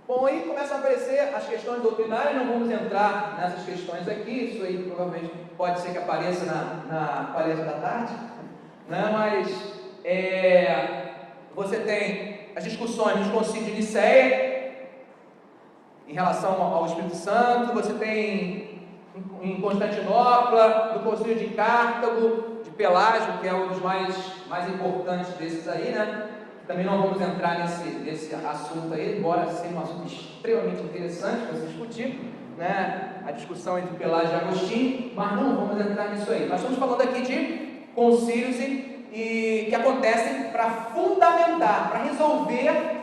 Bom, aí começam a aparecer as questões doutrinárias, não vamos entrar nessas questões aqui, isso aí provavelmente pode ser que apareça na palestra da tarde, né? Mas você tem as discussões nos concílios de Nicéia, em relação ao Espírito Santo, você tem em Constantinopla, no concílio de Cartago, de Pelágio, que é um dos mais importantes desses aí, né? Também não vamos entrar nesse assunto aí, embora seja um assunto extremamente interessante para se discutir, né? A discussão entre Pelágio e Agostinho, mas não vamos entrar nisso aí. Nós estamos falando aqui de concílios e que acontecem para fundamentar, para resolver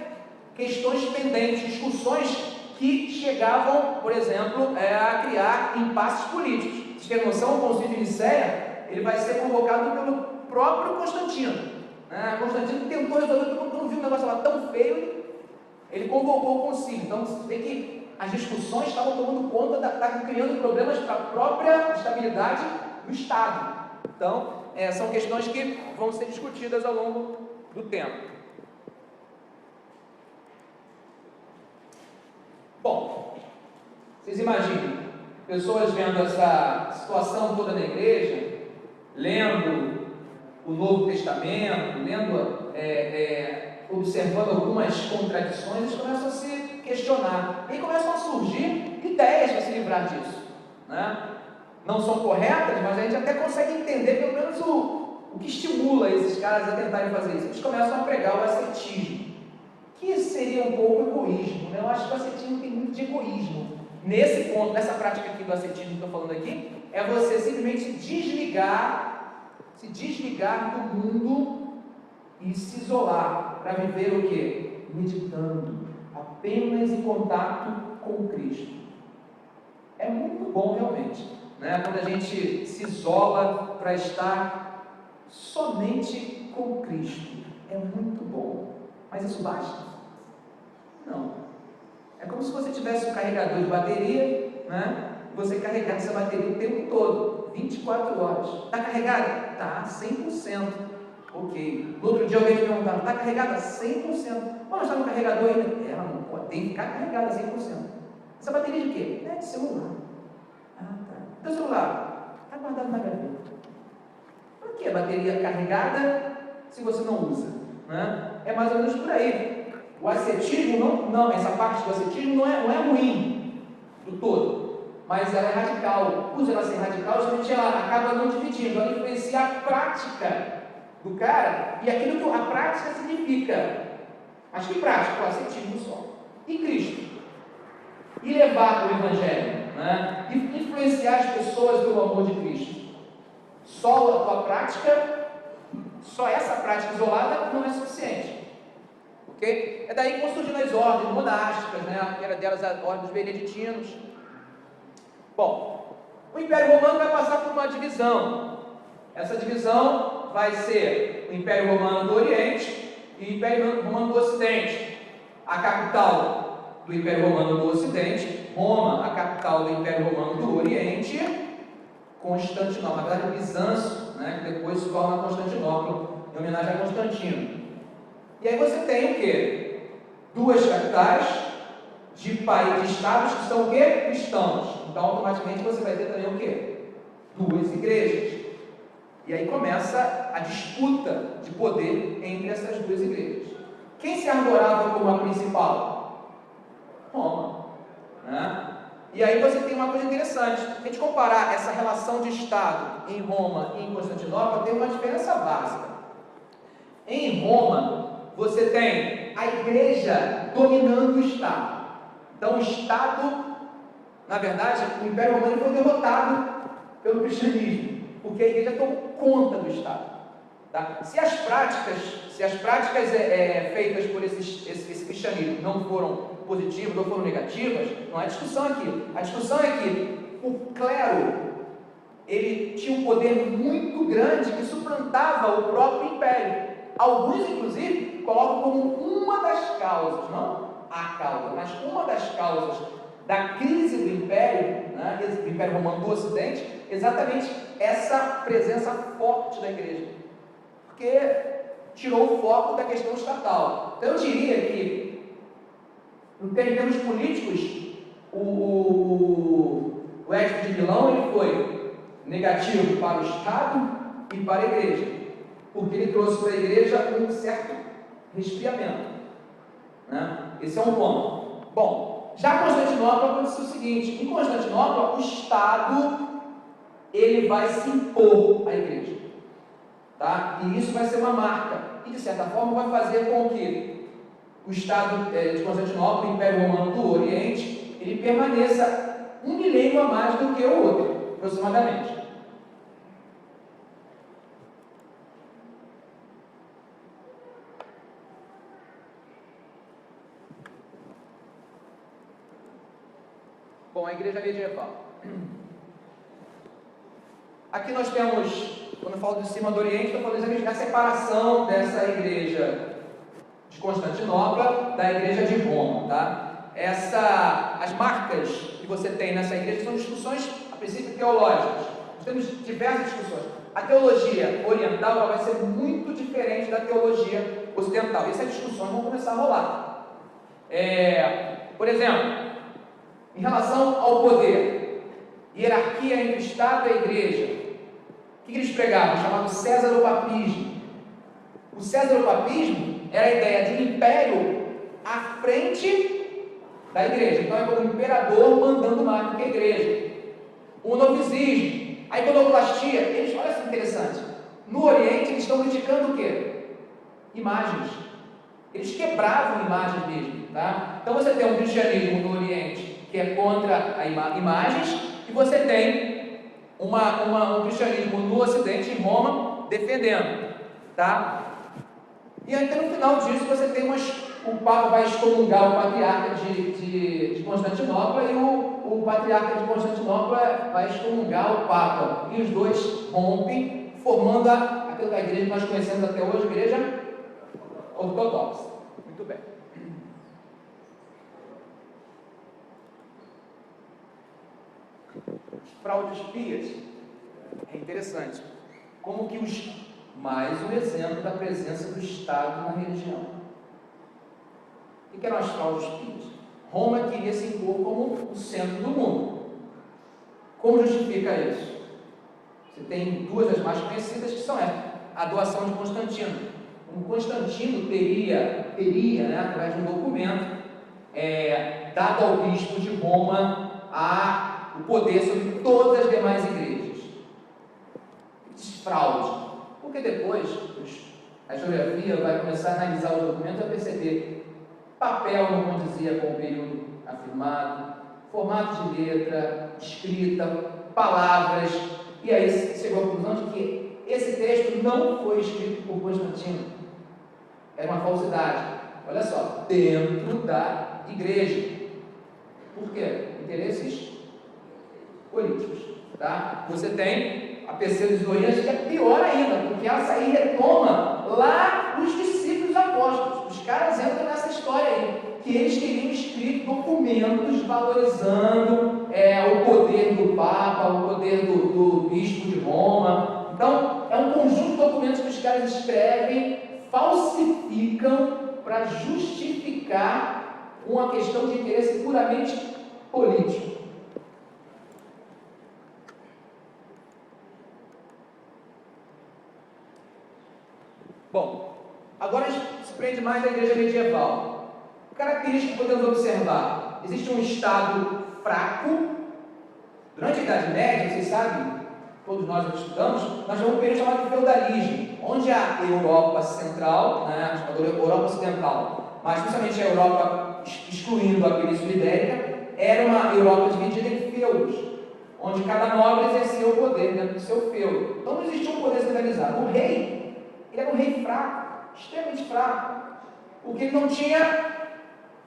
questões pendentes, discussões que chegavam, por exemplo, a criar impasses políticos. Vocês têm noção, o Concílio de Nicéia, ele vai ser convocado pelo próprio Constantino. Constantino tentou resolver, quando viu um negócio lá tão feio, ele convocou o concílio. Então, você vê que as discussões estavam tomando conta, estavam criando problemas para a própria estabilidade do Estado. Então, são questões que vão ser discutidas ao longo do tempo. Bom, vocês imaginem, pessoas vendo essa situação toda na igreja, lendo o Novo Testamento, observando algumas contradições, eles começam a se questionar, e começam a surgir ideias para se livrar disso, né? Não são corretas, mas a gente até consegue entender pelo menos o que estimula esses caras a tentarem fazer isso. Eles começam a pregar o ascetismo, que seria um pouco egoísmo, né? Eu acho que o ascetismo tem muito de egoísmo. Nesse ponto, nessa prática aqui do ascetismo que estou falando aqui, é você simplesmente se desligar do mundo e se isolar para viver o quê? Meditando, apenas em contato com Cristo. É muito bom realmente, né? Quando a gente se isola para estar somente com Cristo. É muito bom. Mas isso basta? Não. É como se você tivesse um carregador de bateria, né? Você carregasse essa bateria o tempo todo, 24 horas. Está carregada? Está, 100%. Ok. No outro dia alguém me perguntava, está carregada? 100%. Mas está no carregador ainda? Ela não pode, tem que ficar carregada 100%. Essa bateria de quê? É de celular. Ah, tá. Teu celular está guardado na gaveta. Por que a bateria carregada se você não usa? Né? É mais ou menos por aí. O ascetismo, não, essa parte do ascetismo não é ruim do todo, mas ela é radical. Por ela ser radical, justamente ela acaba não dividindo, ela influencia a prática do cara e aquilo que a prática significa. Mas que prática? O ascetismo só. E Cristo? E levar o Evangelho, né? E influenciar as pessoas pelo amor de Cristo. Só a tua prática, só essa prática isolada não é suficiente. Okay? É daí que vão surgindo as ordens monásticas, né? Que era delas a ordem dos beneditinos. Bom, o Império Romano vai passar por uma divisão. Essa divisão vai ser o Império Romano do Oriente e o Império Romano do Ocidente. A capital do Império Romano do Ocidente, Roma, a capital do Império Romano do Oriente, Constantinopla, na verdade Bizâncio, né? Que depois se torna Constantinopla, em homenagem a Constantino. E aí você tem o quê? Duas capitais de estados que são o quê? Cristãos. Então automaticamente você vai ter também o quê? Duas igrejas. E aí começa a disputa de poder entre essas duas igrejas. Quem se arborava como a principal? Roma. Né? E aí você tem uma coisa interessante. Se a gente comparar essa relação de Estado em Roma e em Constantinopla, tem uma diferença básica. Em Roma, você tem a igreja dominando o Estado. Então o Estado, na verdade, o Império Romano foi derrotado pelo cristianismo, porque a igreja tomou conta do Estado. Tá? Se as práticas feitas por esse cristianismo não foram positivas, não foram negativas, não há discussão aqui. A discussão é que o clero, ele tinha um poder muito grande que suplantava o próprio império. Alguns, inclusive, colocam como uma das causas, não a causa, mas uma das causas da crise do Império, né, do Império Romano do Ocidente, exatamente essa presença forte da igreja, porque tirou o foco da questão estatal. Então eu diria que, em termos políticos, o Edito de Milão ele foi negativo para o Estado e para a igreja, porque ele trouxe para a igreja um certo resfriamento, né? Esse é um ponto. Bom, já Constantinopla aconteceu o seguinte: em Constantinopla o Estado ele vai se impor à igreja, tá? E isso vai ser uma marca e de certa forma vai fazer com que o Estado de Constantinopla, o Império Romano do Oriente, ele permaneça um milênio a mais do que o outro, aproximadamente. com a igreja medieval. Aqui nós temos, quando eu falo de cima do Oriente, estou falando exatamente da separação dessa igreja de Constantinopla da igreja de Roma, tá? As marcas que você tem nessa igreja são discussões, a princípio, teológicas. Nós temos diversas discussões. A teologia oriental ela vai ser muito diferente da teologia ocidental. E essas discussões vão começar a rolar. Por exemplo, em relação ao poder, hierarquia entre o Estado e a igreja, o que eles pregavam? Chamado Césaropapismo. O Césaropapismo era a ideia de um império à frente da igreja. Então é como um imperador mandando mais do que a igreja. O novizismo, a iconoclastia, eles, olha que interessante, no Oriente eles estão criticando o quê? Imagens. Eles quebravam imagens mesmo, tá? Então você tem um cristianismo no Oriente que é contra imagens, e você tem um cristianismo no Ocidente, em Roma, defendendo, tá? E aí no final disso você tem o Papa vai excomungar o patriarca de Constantinopla, e o patriarca de Constantinopla vai excomungar o Papa, e os dois rompem, formando aquilo que a igreja que nós conhecemos até hoje, a igreja ortodoxa. Muito bem. Fraudes pias, é interessante, como que mais um exemplo da presença do Estado na religião. O que eram as fraudes pias? Roma queria se impor como o centro do mundo. Como justifica isso? Você tem duas das mais conhecidas, que são a doação de Constantino. Constantino teria, né, através de um documento, dado ao bispo de Roma o poder sobre todas as demais igrejas. Fraude. Porque depois a historiografia vai começar a analisar os documentos e vai perceber papel não condizia com o período afirmado, formato de letra, escrita, palavras, e aí chegou à conclusão de que esse texto não foi escrito por Constantino. Era uma falsidade. Olha só, dentro da igreja. Por quê? Interesses políticos, tá? Você tem a pseudo-historiante, que é pior ainda, porque essa aí retoma lá os discípulos apóstolos. Os caras entram nessa história aí, que eles teriam escrito documentos valorizando o poder do Papa, o poder do bispo de Roma. Então, é um conjunto de documentos que os caras escrevem, falsificam para justificar uma questão de interesse puramente político. Bom, agora a gente se prende mais à igreja medieval. Característica que podemos observar: existe um Estado fraco. Durante a Idade Média, vocês sabem, todos nós que estudamos, nós tivemos um período chamado de feudalismo, onde a Europa Central, né, a chamada Europa Ocidental, mas principalmente a Europa, excluindo a Península Ibérica, era uma Europa dividida em feudos, onde cada nobre exercia o poder dentro do seu feudo. Então não existia um poder centralizado. O rei, ele era um rei fraco, extremamente fraco, porque ele não tinha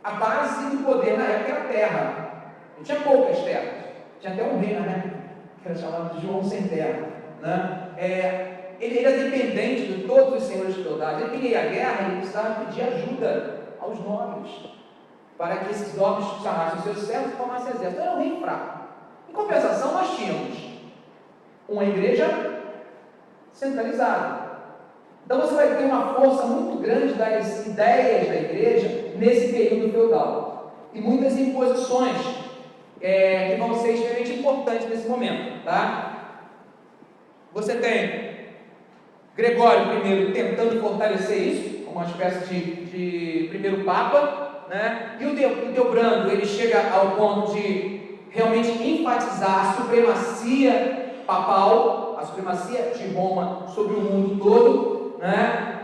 a base do poder na época, era a terra. Ele tinha poucas terras. Tinha até um rei na época, que era chamado de João Sem Terra, né? Ele era dependente de todos os senhores feudais. Ele queria a guerra, ele precisava pedir ajuda aos nobres, para que esses nobres chamassem os seus servos e formassem exército. Então era um rei fraco. Em compensação, nós tínhamos uma igreja centralizada. Então você vai ter uma força muito grande das ideias da igreja nesse período feudal. E muitas imposições que vão ser extremamente importantes nesse momento, tá? Você tem Gregório I tentando fortalecer isso, como uma espécie de primeiro papa, né? E o Deobrando, ele chega ao ponto de realmente enfatizar a supremacia papal, a supremacia de Roma sobre o mundo todo, né?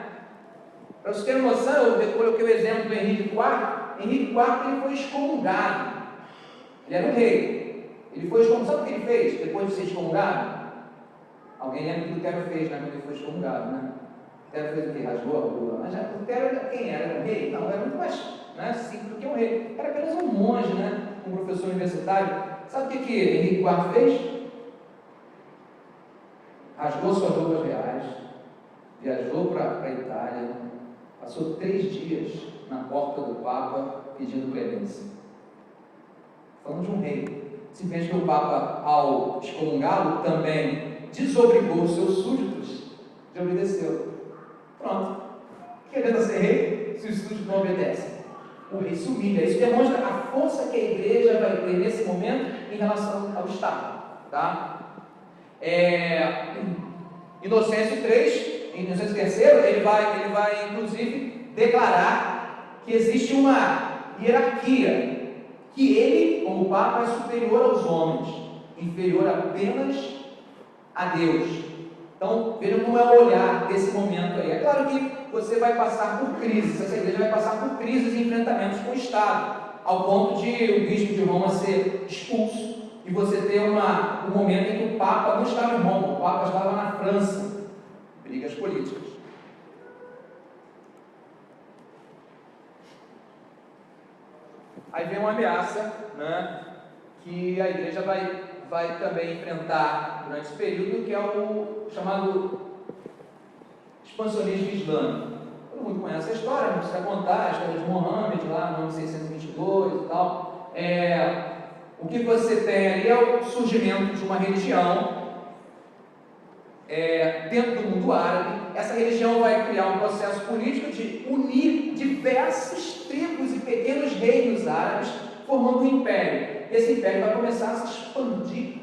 Para vocês terem noção, eu coloquei o exemplo do Henrique IV. Henrique IV ele foi excomungado. Ele era um rei. Ele foi excomungado. Sabe o que ele fez depois de ser excomungado? Alguém lembra o que Lutero fez, né, quando ele foi excomungado, né? Lutero fez o que? Rasgou a bula. Mas Lutero, quem era? Era um rei? Não, era muito mais, né, simples do que um rei. Era apenas um monge, né? Um professor universitário. Sabe o que Henrique IV fez? Rasgou suas roupas reais, viajou para a Itália, passou 3 dias na porta do Papa pedindo clemência. Falando de um rei. Simplesmente que o Papa, ao excomungá-lo, também desobrigou os seus súditos de obedecê-lo. Pronto. Que adianta ser rei se os súditos não obedecem? O rei se humilha. Isso demonstra a força que a igreja vai ter nesse momento em relação ao Estado. Tá? Inocêncio III, ele vai inclusive declarar que existe uma hierarquia, que ele, como Papa, é superior aos homens, inferior apenas a Deus. Então, vejam como é o olhar desse momento aí. É claro que você vai passar por crises, essa igreja vai passar por crises e enfrentamentos com o Estado, ao ponto de o bispo de Roma ser expulso e você ter um momento em que o Papa não estava em Roma, o Papa estava na França. Brigas políticas. Aí vem uma ameaça, né, que a igreja vai também enfrentar durante esse período, que é o chamado expansionismo islâmico. Todo mundo conhece a história, não precisa contar, a história de Mohammed, lá no ano 622 e tal. O que você tem ali é o surgimento de uma religião dentro do mundo árabe. Essa religião vai criar um processo político de unir diversas tribos e pequenos reinos árabes, formando um império. Esse império vai começar a se expandir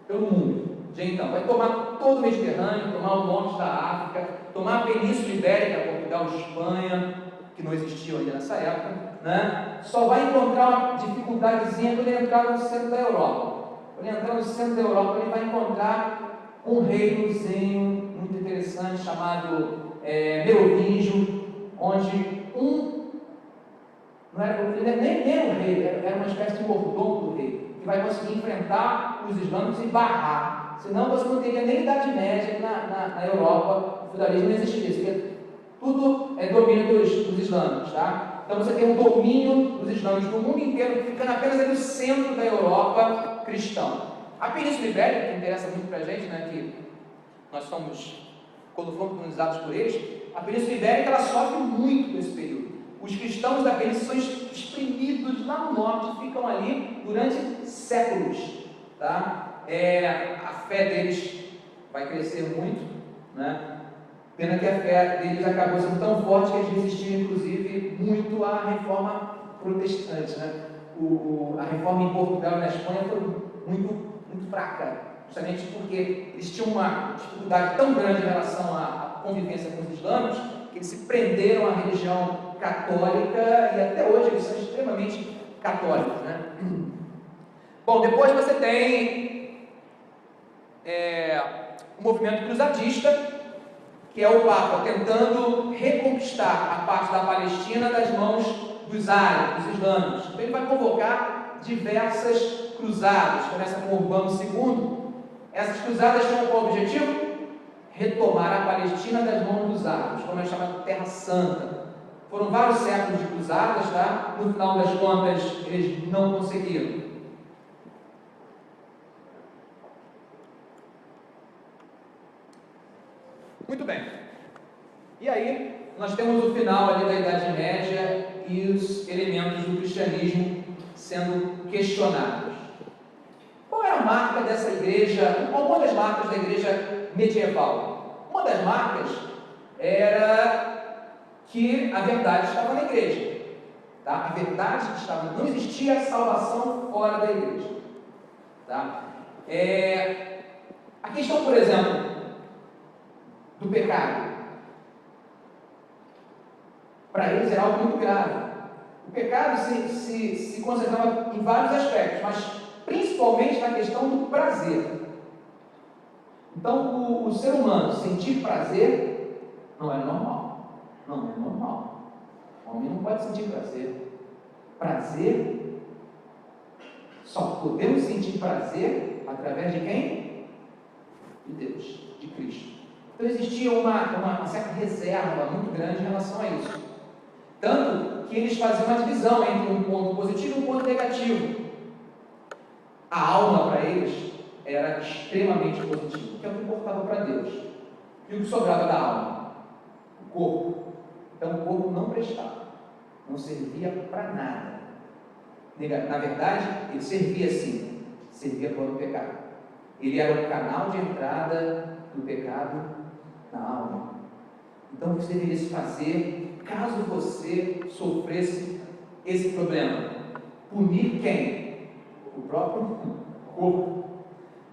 pelo mundo. Então, vai tomar todo o Mediterrâneo, tomar o norte da África, tomar a Península Ibérica, Portugal, Espanha, que não existiam ainda nessa época, né? Só vai encontrar uma dificuldadezinha quando ele entrar no centro da Europa. Quando ele entrar no centro da Europa, ele vai encontrar um reinozinho muito interessante chamado Merovingio, onde não era nem o rei, era uma espécie de mordomo do rei, que vai conseguir enfrentar os islâmicos e barrar. Senão você não teria nem Idade Média na Europa, o feudalismo não existiria. Tudo é domínio dos islâmicos, tá? Então você tem um domínio dos islâmicos no mundo inteiro, ficando apenas ali no centro da Europa cristã. A Península Ibérica, que interessa muito para a gente, né, que nós somos, quando fomos colonizados por eles, a Península Ibérica ela sofre muito nesse período. Os cristãos da Península são exprimidos lá no norte, ficam ali durante séculos, tá? A fé deles vai crescer muito, né? Pena que a fé deles acabou sendo tão forte que eles resistiram, inclusive, muito à reforma protestante, né? A reforma em Portugal e na Espanha foi muito fraca, justamente porque eles tinham uma dificuldade tão grande em relação à convivência com os islâmicos, que eles se prenderam à religião católica e até hoje eles são extremamente católicos, né? Bom, depois você tem o movimento cruzadista, que é o Papa tentando reconquistar a parte da Palestina das mãos dos árabes, dos islâmicos. Então ele vai convocar diversas cruzadas, começa com Urbano II. Essas cruzadas tinham qual objetivo? Retomar a Palestina das mãos dos árabes, como é chamado Terra Santa. Foram vários séculos de cruzadas, tá? No final das contas, eles não conseguiram. Muito bem. E aí, nós temos o final ali da Idade Média e os elementos do cristianismo sendo questionados. Qual é a marca dessa igreja? Uma das marcas da igreja medieval? Uma das marcas era que a verdade estava na igreja. Tá? A verdade estava, não existia salvação fora da igreja. Tá? A questão, por exemplo, do pecado. Para eles era algo muito grave. O pecado se concentrava em vários aspectos, mas principalmente na questão do prazer. Então, o ser humano sentir prazer não é normal. Não é normal. O homem não pode sentir prazer. Prazer, só podemos sentir prazer através de quem? De Deus, de Cristo. Então existia uma certa reserva muito grande em relação a isso. Tanto que eles faziam uma divisão entre um ponto positivo e um ponto negativo. A alma para eles era extremamente positiva, que é o que importava para Deus. E o que sobrava da alma? O corpo. Então o corpo não prestava, não servia para nada. Na verdade, ele servia sim, servia para o pecado. Ele era o canal de entrada do pecado na alma. Então o que você deveria se fazer caso você sofresse esse problema? Punir quem? O próprio corpo.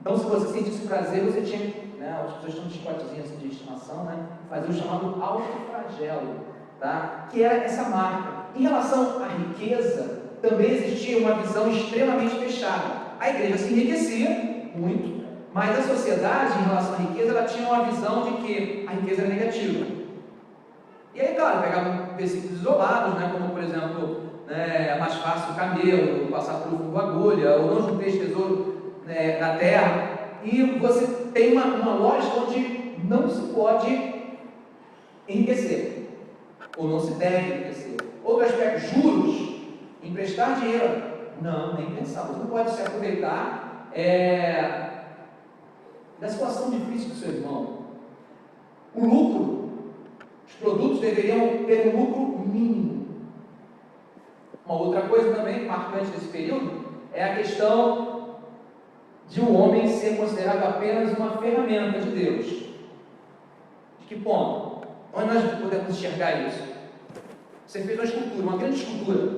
Então, se você sentisse prazer, você tinha, né, as pessoas têm um chicotezinho assim de estimação, né, fazer o chamado autoflagelo, tá? Que era essa marca. Em relação à riqueza, também existia uma visão extremamente fechada. A igreja se enriquecia muito, mas a sociedade, em relação à riqueza, ela tinha uma visão de que a riqueza era negativa. E aí, claro, pegavam versículos isolados, né, como, por exemplo, é mais fácil o camelo passar pelo fundo da agulha, ou não junteis tesouro na terra, e você tem uma lógica onde não se pode enriquecer, ou não se deve enriquecer. Outro aspecto, juros, emprestar dinheiro, não, nem pensar, você não pode se aproveitar da situação difícil do seu irmão. O lucro, os produtos deveriam ter um lucro mínimo. Uma outra coisa também marcante desse período é a questão de um homem ser considerado apenas uma ferramenta de Deus. De que ponto? Onde nós podemos enxergar isso? Você fez uma escultura, uma grande escultura.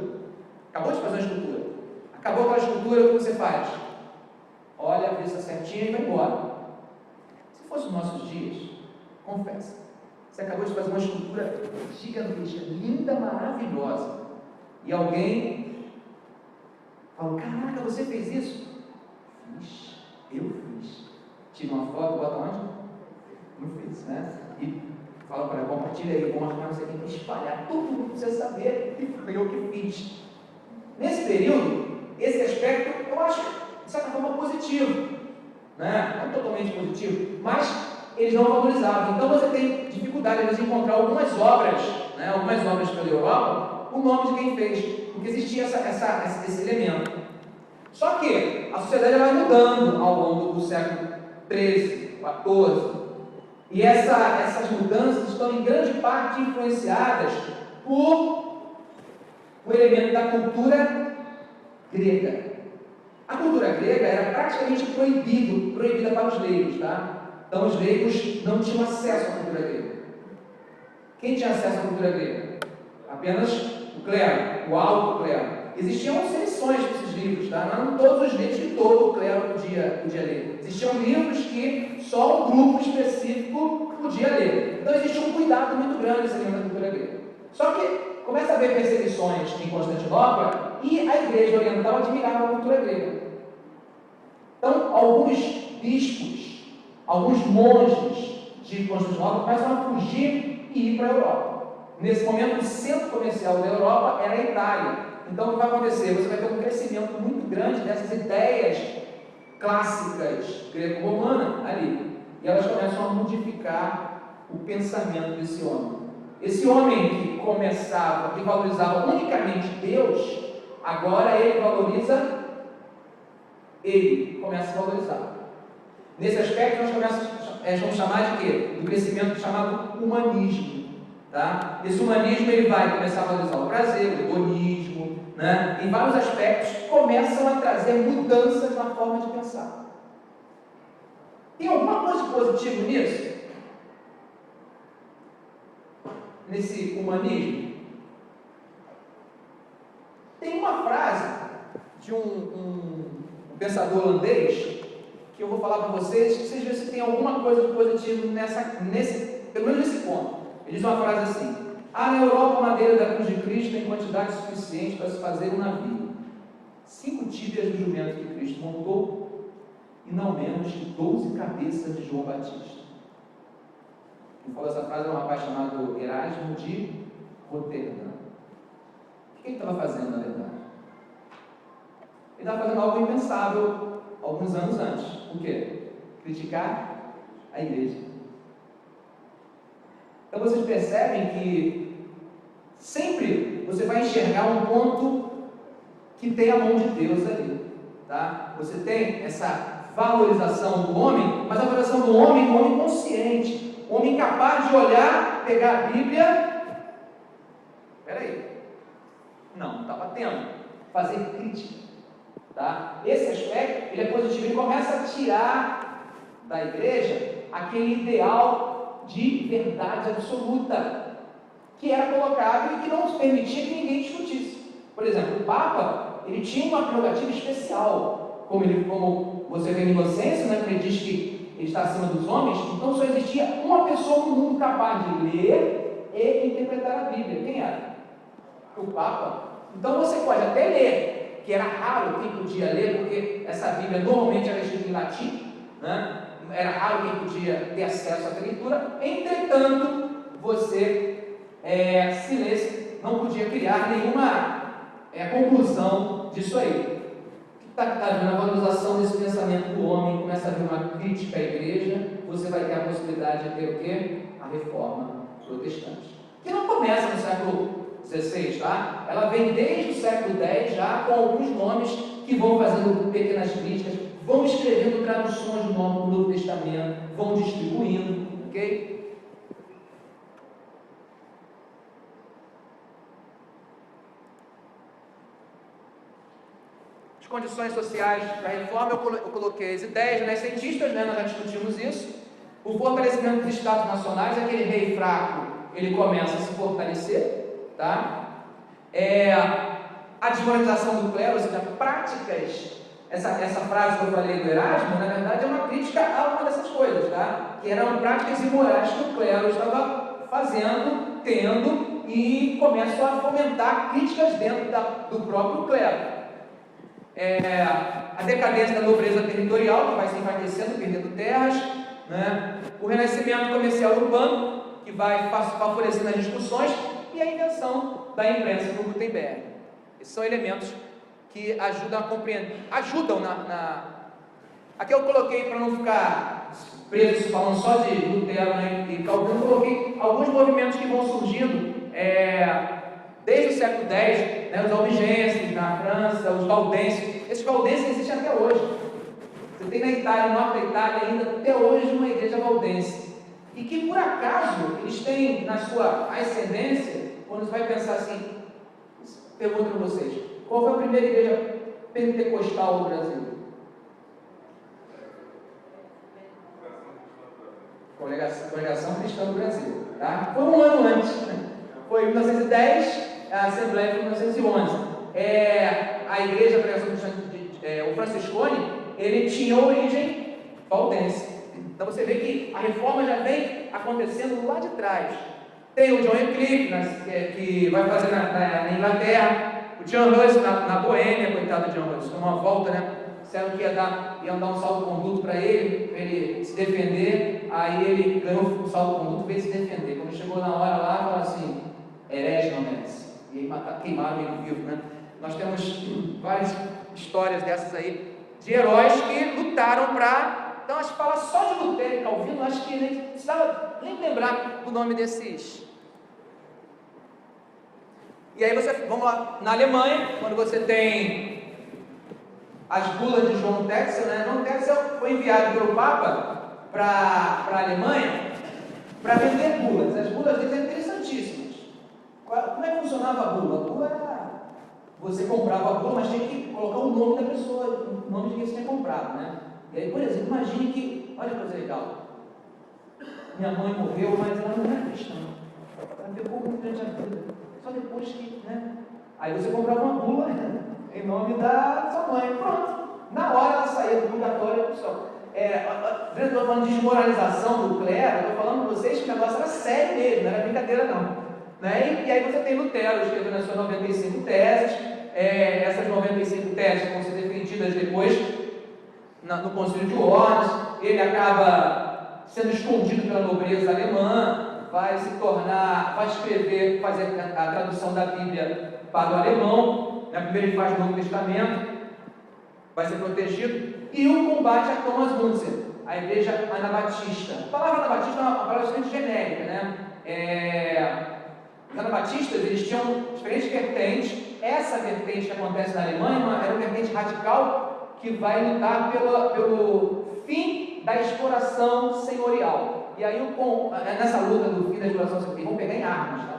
Acabou de fazer uma escultura. Acabou aquela escultura, o que você faz? Olha a vista certinha e vai embora. Se fosse nos nossos dias, confessa. Você acabou de fazer uma escultura gigantesca, linda, maravilhosa. E alguém fala: caraca, você fez isso? Fiz, eu fiz. Tira uma foto, bota onde? Não fiz, né? E fala para ela: compartilha aí, vou marcar, você tem que espalhar, todo mundo precisa saber que foi eu que fiz. Nesse período, esse aspecto eu acho, de certa forma, positivo, né? Não totalmente positivo, mas eles não valorizavam. Então você tem dificuldade de encontrar algumas obras, né? Algumas obras pela Europa, o nome de quem fez, porque existia esse elemento. Só que a sociedade vai mudando ao longo do século XIII, XIV, e essas mudanças estão em grande parte influenciadas por o elemento da cultura grega. A cultura grega era praticamente proibida para os leigos, tá? Então os leigos não tinham acesso à cultura grega. Quem tinha acesso à cultura grega? Apenas o clero, o alto clero. Existiam seleções desses livros, tá? Não eram todos os livros que todo o clero podia ler. Existiam livros que só um grupo específico podia ler. Então existia um cuidado muito grande nesse livro da cultura grega. Só que começa a haver perseguições em Constantinopla e a igreja oriental admirava a cultura grega. Então alguns bispos, alguns monges de Constantinopla começam a fugir e ir para a Europa. Nesse momento, o centro comercial da Europa era a Itália. Então, o que vai acontecer? Você vai ter um crescimento muito grande dessas ideias clássicas greco-romana ali. E elas começam a modificar o pensamento desse homem. Esse homem que valorizava unicamente Deus, agora ele começa a valorizar. Nesse aspecto, nós vamos chamar de quê? Do crescimento chamado humanismo. Tá? Esse humanismo ele vai começar a valorizar o prazer, o hedonismo, né? Em vários aspectos começam a trazer mudanças na forma de pensar. Tem alguma coisa positiva nisso? Nesse humanismo? Tem uma frase de um pensador holandês que eu vou falar para vocês, que vocês vejam se tem alguma coisa de positivo pelo menos nesse ponto. Ele diz uma frase assim: há na Europa madeira da cruz de Cristo em quantidade suficiente para se fazer um navio, 5 tíbias do jumento que Cristo montou, e não menos que 12 cabeças de João Batista. Quem falou essa frase é um rapaz chamado Erasmo de Roterdã. O que ele estava fazendo, na verdade? Ele estava fazendo algo impensável alguns anos antes. O quê? Criticar a igreja. Então vocês percebem que sempre você vai enxergar um ponto que tem a mão de Deus ali. tá? Você tem essa valorização do homem, mas a valorização do homem é um homem consciente, um homem capaz de olhar, pegar a Bíblia, peraí, não está batendo, fazer crítica, tá? Esse aspecto, ele é positivo, ele começa a tirar da igreja aquele ideal de verdade absoluta, que era colocado e que não permitia que ninguém discutisse. Por exemplo, o Papa, ele tinha uma prerrogativa especial, como você vê em Inocêncio, né, que ele diz que ele está acima dos homens, então só existia uma pessoa no mundo capaz de ler e interpretar a Bíblia. Quem era? O Papa. Então você pode até ler, que era raro quem podia ler, porque essa Bíblia normalmente era escrita em latim, né? Era raro quem podia ter acesso à leitura, entretanto, você, se lesse, não podia criar nenhuma conclusão disso aí. Está vendo a valorização desse pensamento do homem, começa a haver uma crítica à igreja, você vai ter a possibilidade de ter o quê? A reforma protestante. Que não começa no século XVI, tá? Ela vem desde o século X, já com alguns nomes que vão fazendo pequenas críticas, vão escrevendo traduções do Novo Testamento, vão distribuindo, ok? As condições sociais da reforma, eu coloquei as ideias renascentistas, né? Nós já discutimos isso. O fortalecimento dos estados nacionais, aquele rei fraco, ele começa a se fortalecer, tá? A desmoralização do clero, ou seja, práticas, essa frase que eu falei do Erasmo, na verdade é uma crítica a uma dessas coisas, tá? Que eram práticas imorais que o clero estava fazendo, tendo, e começam a fomentar críticas dentro do próprio clero. A decadência da nobreza territorial, que vai se enfraquecendo, perdendo terras, né? O renascimento comercial urbano, que vai favorecendo as discussões, e a invenção da imprensa no Gutenberg. Esses são elementos que ajudam a compreender, Aqui eu coloquei, para não ficar preso falando só de Lutero, né, e Calvino, eu coloquei alguns movimentos que vão surgindo desde o século X, né, os albigenses na França, os valdenses. Esses valdenses existem até hoje. Você tem na Itália, no norte da Itália ainda, até hoje, uma igreja valdense. E que, por acaso, eles têm na sua ascendência, quando você vai pensar assim, pergunto para vocês, qual foi a primeira igreja pentecostal do Brasil? Congregação Cristã do Brasil, tá? Foi um ano antes, né? Foi em 1910, a Assembleia foi em 1911. A igreja, o Franciscone, ele tinha origem valdense. Então você vê que a reforma já vem acontecendo lá de trás. Tem o John Wycliffe, que vai fazer na Inglaterra, o John Hus na Boêmia, coitado de John Hus, foi uma volta, né? Disseram que iam dar um salvo-conduto para ele se defender, aí ele ganhou um salvo-conduto, veio se defender. Quando chegou na hora lá, falou assim, herege não merece. E aí queimaram ele vivo, né? Nós temos várias histórias dessas aí, de heróis que lutaram para... Então, acho que fala só de Lutero e Calvino, acho que nem precisava nem lembrar do nome desses. E aí vamos lá, na Alemanha, quando você tem as bulas de João Texel, né? João Texel foi enviado pelo Papa para a Alemanha para vender bulas. As bulas deles eram interessantíssimas. Como é que funcionava a bula? A bula era... Você comprava a bula, mas tinha que colocar o nome da pessoa, o nome de quem você tinha comprado, né? E aí, por exemplo, imagine que, olha que coisa legal, minha mãe morreu, mas ela não era cristã, ela pegou muito grande a vida, só depois que, né? Aí você comprava uma bula em nome da sua mãe, pronto, na hora ela saía do purgatório, pessoal. Eu estou falando de desmoralização do clero, eu estou falando para vocês que o negócio era sério mesmo, não era brincadeira não. Né? E aí você tem Lutero escrevendo as suas 95 teses, essas 95 teses vão ser defendidas depois no Concílio de Worms, ele acaba sendo escondido pela nobreza alemã, vai escrever, fazer a tradução da Bíblia para o alemão, né? Primeiro ele faz o Novo Testamento, vai ser protegido, e o combate a Thomas Müntzer, a igreja anabatista. A palavra anabatista é uma palavra bastante genérica, né? Os anabatistas, eles tinham diferentes vertentes. Essa vertente que acontece na Alemanha era uma vertente radical, que vai lutar pelo fim da exploração senhorial. E aí, nessa luta do fim da exploração senhorial, vão pegar em armas, tá?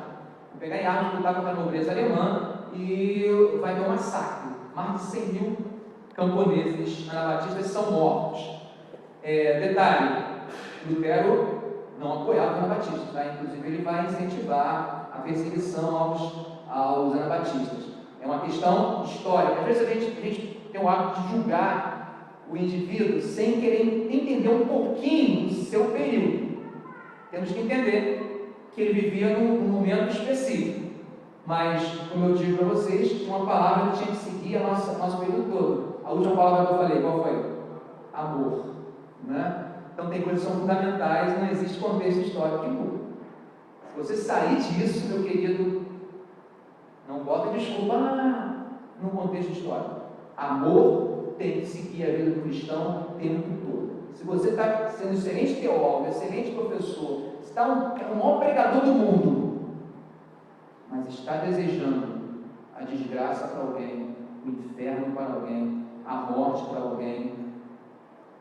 Vão pegar em armas, lutar contra a nobreza alemã e vai haver um massacre. Mais de 100 mil camponeses anabatistas são mortos. Detalhe, Lutero não apoiava os anabatistas, tá? Inclusive ele vai incentivar a perseguição aos anabatistas. É uma questão histórica. Às vezes a gente tem o hábito de julgar o indivíduo sem querer entender um pouquinho do seu período. Temos que entender que ele vivia num momento específico. Mas, como eu digo para vocês, uma palavra que tinha que seguir nosso período todo. A última palavra que eu falei, qual foi? Amor. Né? Então tem coisas que são fundamentais, não existe contexto histórico que muda. Se você sair disso, meu querido, não bota desculpa no contexto histórico. Amor tem que seguir a vida do cristão o tempo todo. Se você está sendo um excelente teólogo, excelente professor, se está o maior pregador do mundo, mas está desejando a desgraça para alguém, o inferno para alguém, a morte para alguém,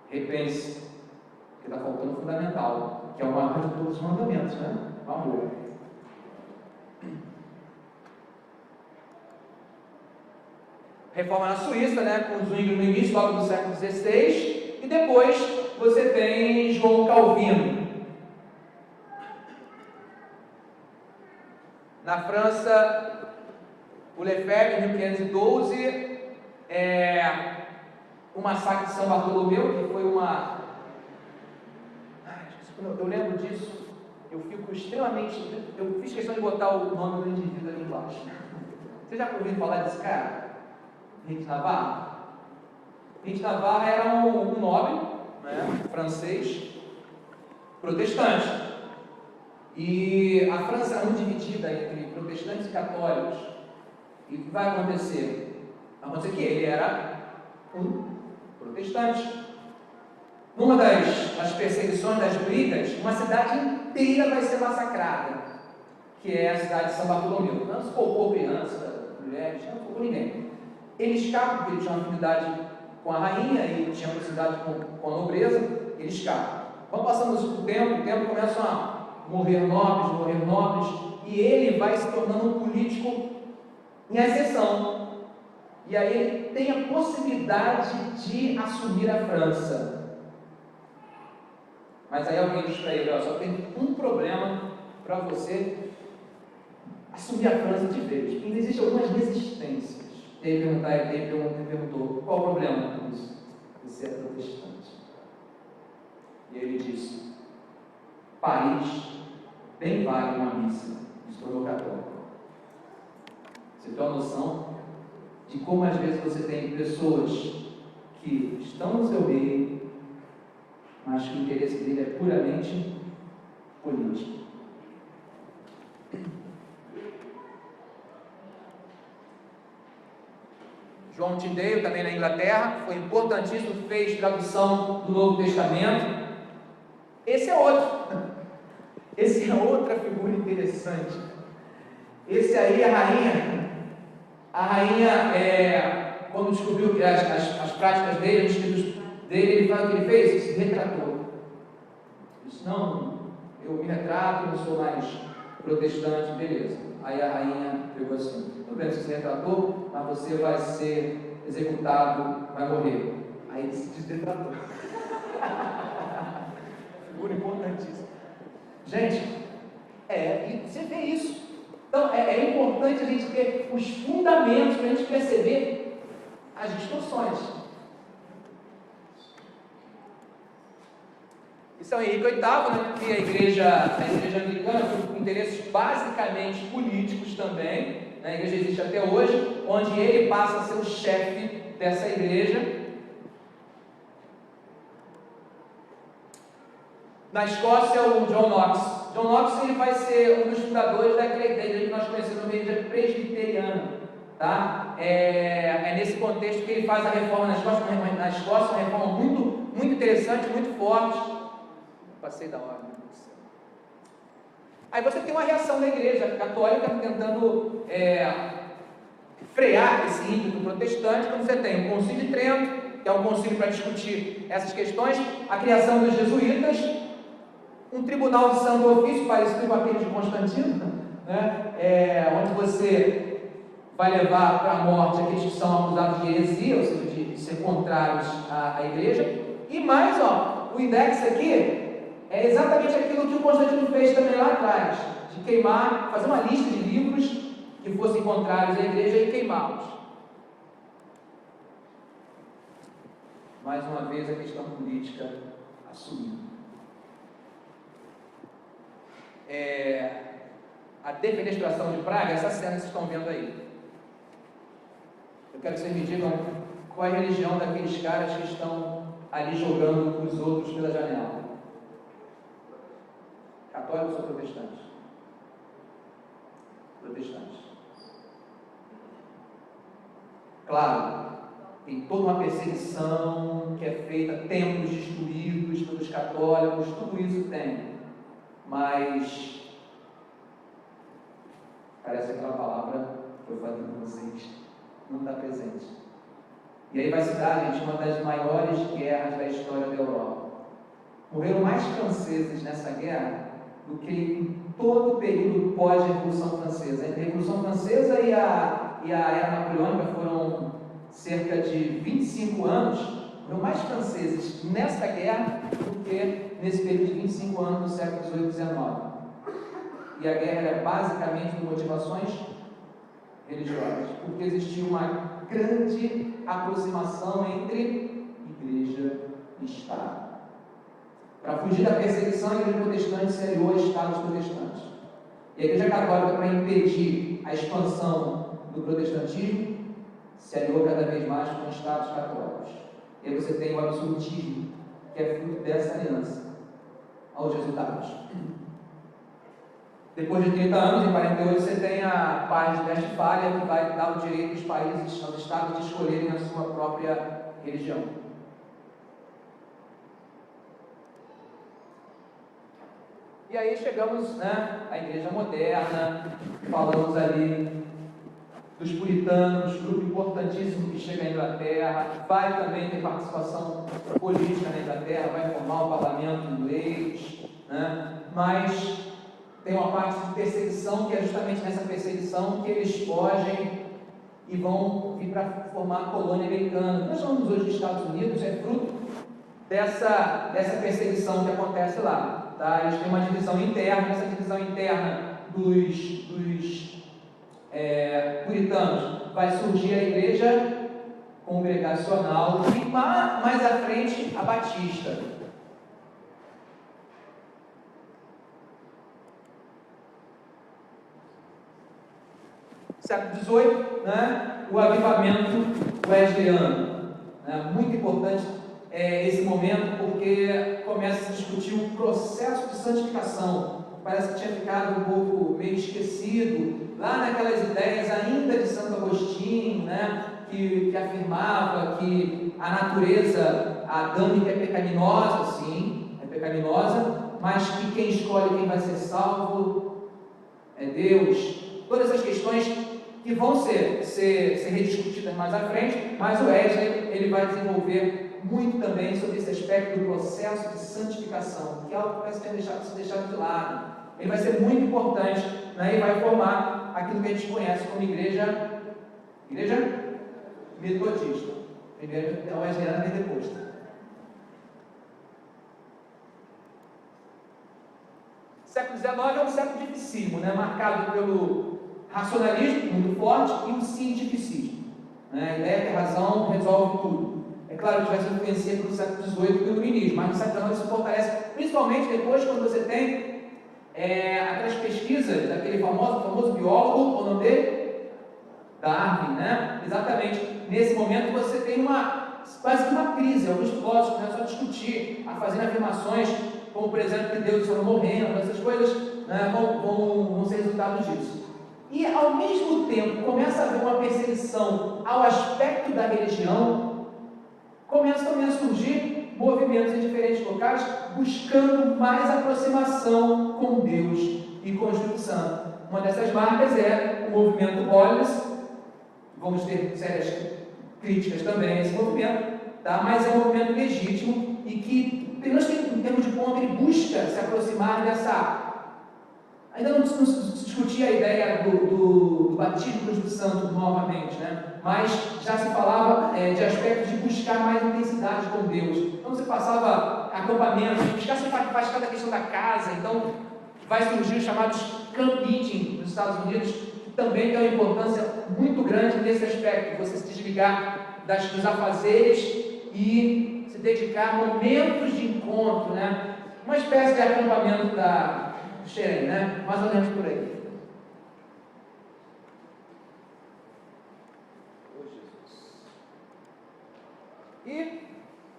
repense, porque está faltando o fundamental, que é o maior de todos os mandamentos, né? O amor. Reforma na Suíça, né? Com Zwingli no início, logo do século XVI, e depois você tem João Calvino. Na França, o Lefebvre, em 1512, o massacre de São Bartolomeu, que foi uma... Eu lembro disso, eu fico extremamente... Eu fiz questão de botar o nome do indivíduo ali embaixo. Você já ouviu falar desse cara? Henrique Navarre? Henrique Navarre era um nobre, né, francês, protestante. E a França era muito dividida entre protestantes e católicos. E o que vai acontecer? Vai acontecer que ele era um protestante. Numa das perseguições, das brigas, uma cidade inteira vai ser massacrada, que é a cidade de São Bartolomeu. Não se poupou criança, mulheres, não se poupou ninguém. Ele escapa, porque ele tinha uma afinidade com a rainha e tinha proximidade com a nobreza, ele escapa. Vão passando o tempo começa a morrer nobres, e ele vai se tornando um político em ascensão. E aí ele tem a possibilidade de assumir a França. Mas aí alguém diz para ele, só tem um problema para você assumir a França de vez. Ainda existem algumas resistências. Ele perguntou, qual o problema com isso? Você é protestante. E ele disse, Paris bem vale uma missa, se tornou católico. Você tem uma noção de como às vezes você tem pessoas que estão no seu meio, mas que o interesse dele é puramente político. João Tyndale, também na Inglaterra, foi importantíssimo, fez tradução do Novo Testamento. Esse é outro. Esse é outra figura interessante. Esse aí, a rainha, quando descobriu que as práticas dele, os escritos dele, ele fala o que ele fez? Ele se retratou. Disse, não, eu me retrato, não sou mais protestante, beleza. Aí a rainha pegou assim, tudo bem, você se retratou, mas você vai ser executado, vai morrer. Aí ele se desretratou. Figura importantíssima. Gente, e você vê isso. Então, é importante a gente ter os fundamentos para a gente perceber as distorções. Isso é o Henrique VIII, né, que a igreja anglicana, com interesses basicamente políticos também, né, a igreja existe até hoje, onde ele passa a ser o chefe dessa igreja. Na Escócia, o John Knox. John Knox ele vai ser um dos fundadores da igreja que nós conhecemos como igreja presbiteriana. Tá? É nesse contexto que ele faz a reforma na Escócia, uma reforma muito, muito interessante, muito forte. Passei da hora. Aí você tem uma reação da igreja católica tentando frear esse ímpeto protestante, quando você tem o Concílio de Trento, que é um concílio para discutir essas questões, a criação dos jesuítas, um tribunal de santo ofício, parecido com aquele de Constantino, né? Onde você vai levar para a morte aqueles que são acusados de heresia, ou seja, de ser contrários à igreja. E mais, o index aqui é exatamente aquilo que o Constantino fez também lá atrás, de queimar, fazer uma lista de livros que fossem contrários à igreja e queimá-los. Mais uma vez a questão política assumida. A defenestração de Praga, essa cena que vocês estão vendo aí. Eu quero que vocês me digam qual é a religião daqueles caras que estão ali jogando os outros pela janela. Católicos ou protestantes? Protestantes. Claro, tem toda uma perseguição que é feita, templos destruídos pelos católicos, tudo isso tem. Mas parece aquela palavra que eu falei com vocês, não está presente. E aí vai se dar, gente, uma das maiores guerras da história da Europa. Morreram mais franceses nessa guerra do que em todo o período pós-Revolução Francesa. Entre a Revolução Francesa e a Era Napoleônica foram cerca de 25 anos. Morreram mais franceses nessa guerra do que nesse período de 25 anos do século XVIII e XIX. E a guerra era basicamente por motivações religiosas, porque existia uma grande aproximação entre igreja e Estado. Para fugir da perseguição, a igreja protestante se aliou a Estados protestantes. E a igreja católica, para impedir a expansão do protestantismo, se aliou cada vez mais com Estados católicos. E aí você tem o absolutismo, que é fruto dessa aliança, aos resultados. Depois de 30 anos, em 48, você tem a Paz de Westfália, que vai dar o direito aos países, aos estados, de escolherem a sua própria religião. E aí chegamos, à Igreja Moderna, falamos ali dos puritanos, grupo importantíssimo que chega à Inglaterra, vai também ter participação política na Inglaterra, vai formar o parlamento inglês, mas tem uma parte de perseguição, que é justamente nessa perseguição que eles fogem e vão vir para formar a colônia americana. Nós chamamos hoje de Estados Unidos, é fruto dessa perseguição que acontece lá. Tá? Eles têm uma divisão interna, essa divisão interna dos puritanos vai surgir a igreja congregacional e mais à frente a batista. Século XVIII, o avivamento wesleyano. Muito importante esse momento, porque começa a se discutir um processo de santificação. Parece que tinha ficado um pouco meio esquecido, lá naquelas ideias ainda de Santo Agostinho, que afirmava que a natureza adâmica é pecaminosa, sim, é pecaminosa, mas que quem escolhe quem vai ser salvo é Deus. Todas essas questões que vão ser rediscutidas mais à frente, mas o Wesley ele vai desenvolver muito também sobre esse aspecto do processo de santificação, que é algo que parece ter sido deixado de lado. Ele vai ser muito importante, e vai formar aquilo que a gente conhece como igreja metodista. Primeiro é o wesleyano e depois. Século XIX é um século dificílimo, marcado pelo racionalismo muito forte e o cientificismo. A ideia que a razão resolve tudo. É claro que vai se influenciar pelo século XVIII pelo iluminismo, mas no século XIX se fortalece, principalmente depois quando você tem aquelas pesquisas daquele famoso biólogo, o nome dele? Darwin, Exatamente. Nesse momento você tem quase que uma crise. Alguns filósofos começam a discutir, a fazer afirmações, como por exemplo que Deus está morrendo, essas coisas vão ser resultado disso. E ao mesmo tempo começa a haver uma perseguição ao aspecto da religião, começam também a surgir movimentos em diferentes locais buscando mais aproximação com Deus e com o Espírito Santo. Uma dessas marcas é o movimento Holiness. Vamos ter sérias críticas também a esse movimento, tá? Mas é um movimento legítimo e que, pelo menos em termos de ponto, ele busca se aproximar dessa... Ainda não se discutia a ideia do batismo do Espírito Santo novamente, né? Mas já se falava de aspectos de buscar mais intensidade com Deus. Então você passava acampamentos, buscar se participar da questão da casa. Então vai surgir os chamados camp meeting nos Estados Unidos, que também tem uma importância muito grande nesse aspecto, você se desligar dos afazeres e se dedicar a momentos de encontro, né? Uma espécie de acampamento da Xerém, né? Mais ou menos por aí. Oh, Jesus. E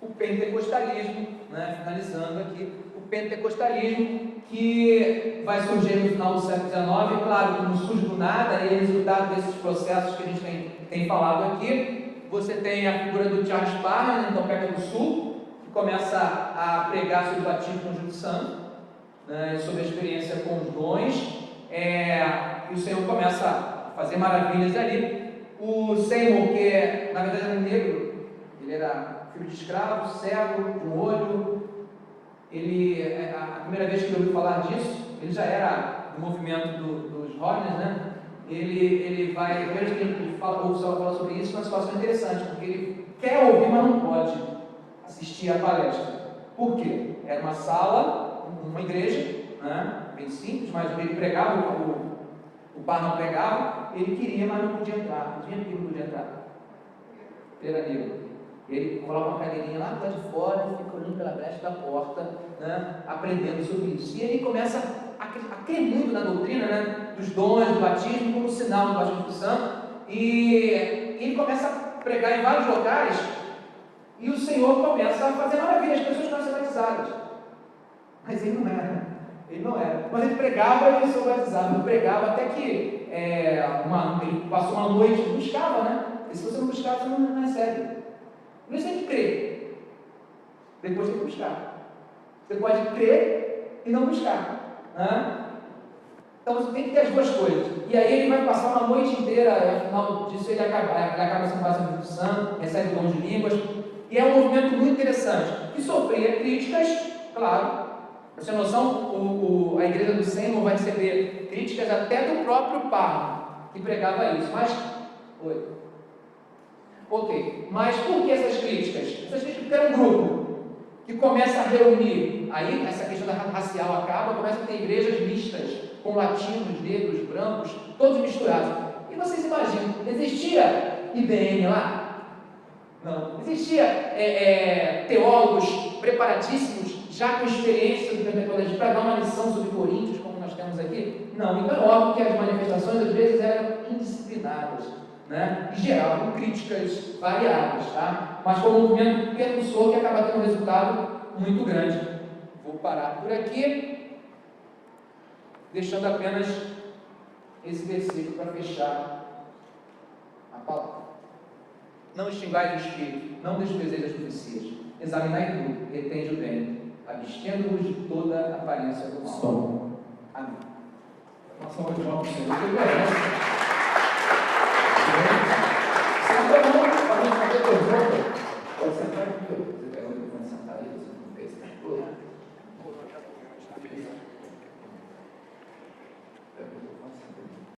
o pentecostalismo, né? Finalizando aqui, o pentecostalismo que vai surgir no final do século XIX, claro que não surge do nada, e é resultado desses processos que a gente tem falado aqui. Você tem a figura do Charles Parham, então América do Sul, que começa a pregar sobre o batismo no Espírito Santo, né, sobre a experiência com os dons, e o Senhor começa a fazer maravilhas ali. O Seymour, que na verdade era um negro, ele era filho de escravo, cego, de um olho, a primeira vez que ele ouviu falar disso, ele já era do movimento dos Horners, né? Ele vai, primeiro que ele ouve falar sobre isso, é uma situação interessante, porque ele quer ouvir, mas não pode assistir à palestra. Por quê? Era uma sala, uma igreja, né? Bem simples, mas ele pregava, o Parham pregava, ele queria, mas não podia entrar. Não tinha porque não podia entrar. Ele era negro. Ele coloca uma cadeirinha lá de fora e fica olhando pela brecha da porta, né? Aprendendo sobre isso. E ele começa a crer muito na doutrina, né? Dos dons, do batismo, como sinal do batismo do Santo. E ele começa a pregar em vários locais. E o Senhor começa a fazer maravilhas, as pessoas começam a ser batizadas. Mas ele não era. Ele não era. Mas ele pregava e eles são batizados. Ele pregava até que ele passou uma noite e buscava, né? E se você não buscar, você não recebe. Por isso tem que crer. Depois tem que buscar. Você pode crer e não buscar, né? Então você tem que ter as duas coisas. E aí ele vai passar uma noite inteira, e afinal disso ele acaba sendo batizado do Santo, recebe o dom de línguas. E é um movimento muito interessante, que sofria críticas, claro. Pra você ter noção, a igreja do Seymour vai receber críticas até do próprio Parham, que pregava isso. Mas, mas por que essas críticas? Essas críticas porque era um grupo que começa a reunir, aí essa questão da racial acaba, começa a ter igrejas mistas, com latinos, negros, brancos, todos misturados. E vocês imaginam, existia IBM lá? Não. Existia teólogos preparadíssimos, já com experiência do pentecostalismo, para dar uma lição sobre Coríntios, como nós temos aqui? Não. Então é óbvio que as manifestações às vezes eram indisciplinadas, né? E geravam críticas variadas, tá? Mas foi um movimento percussor que acaba tendo um resultado muito grande. Vou parar por aqui, deixando apenas esse versículo para fechar a palavra. Não extingais o espírito, não desprezeis as profecias, examinai tudo, retende o bem, abstendo-vos de toda aparência do mal. Amém. Uma salva de palmas para o Senhor.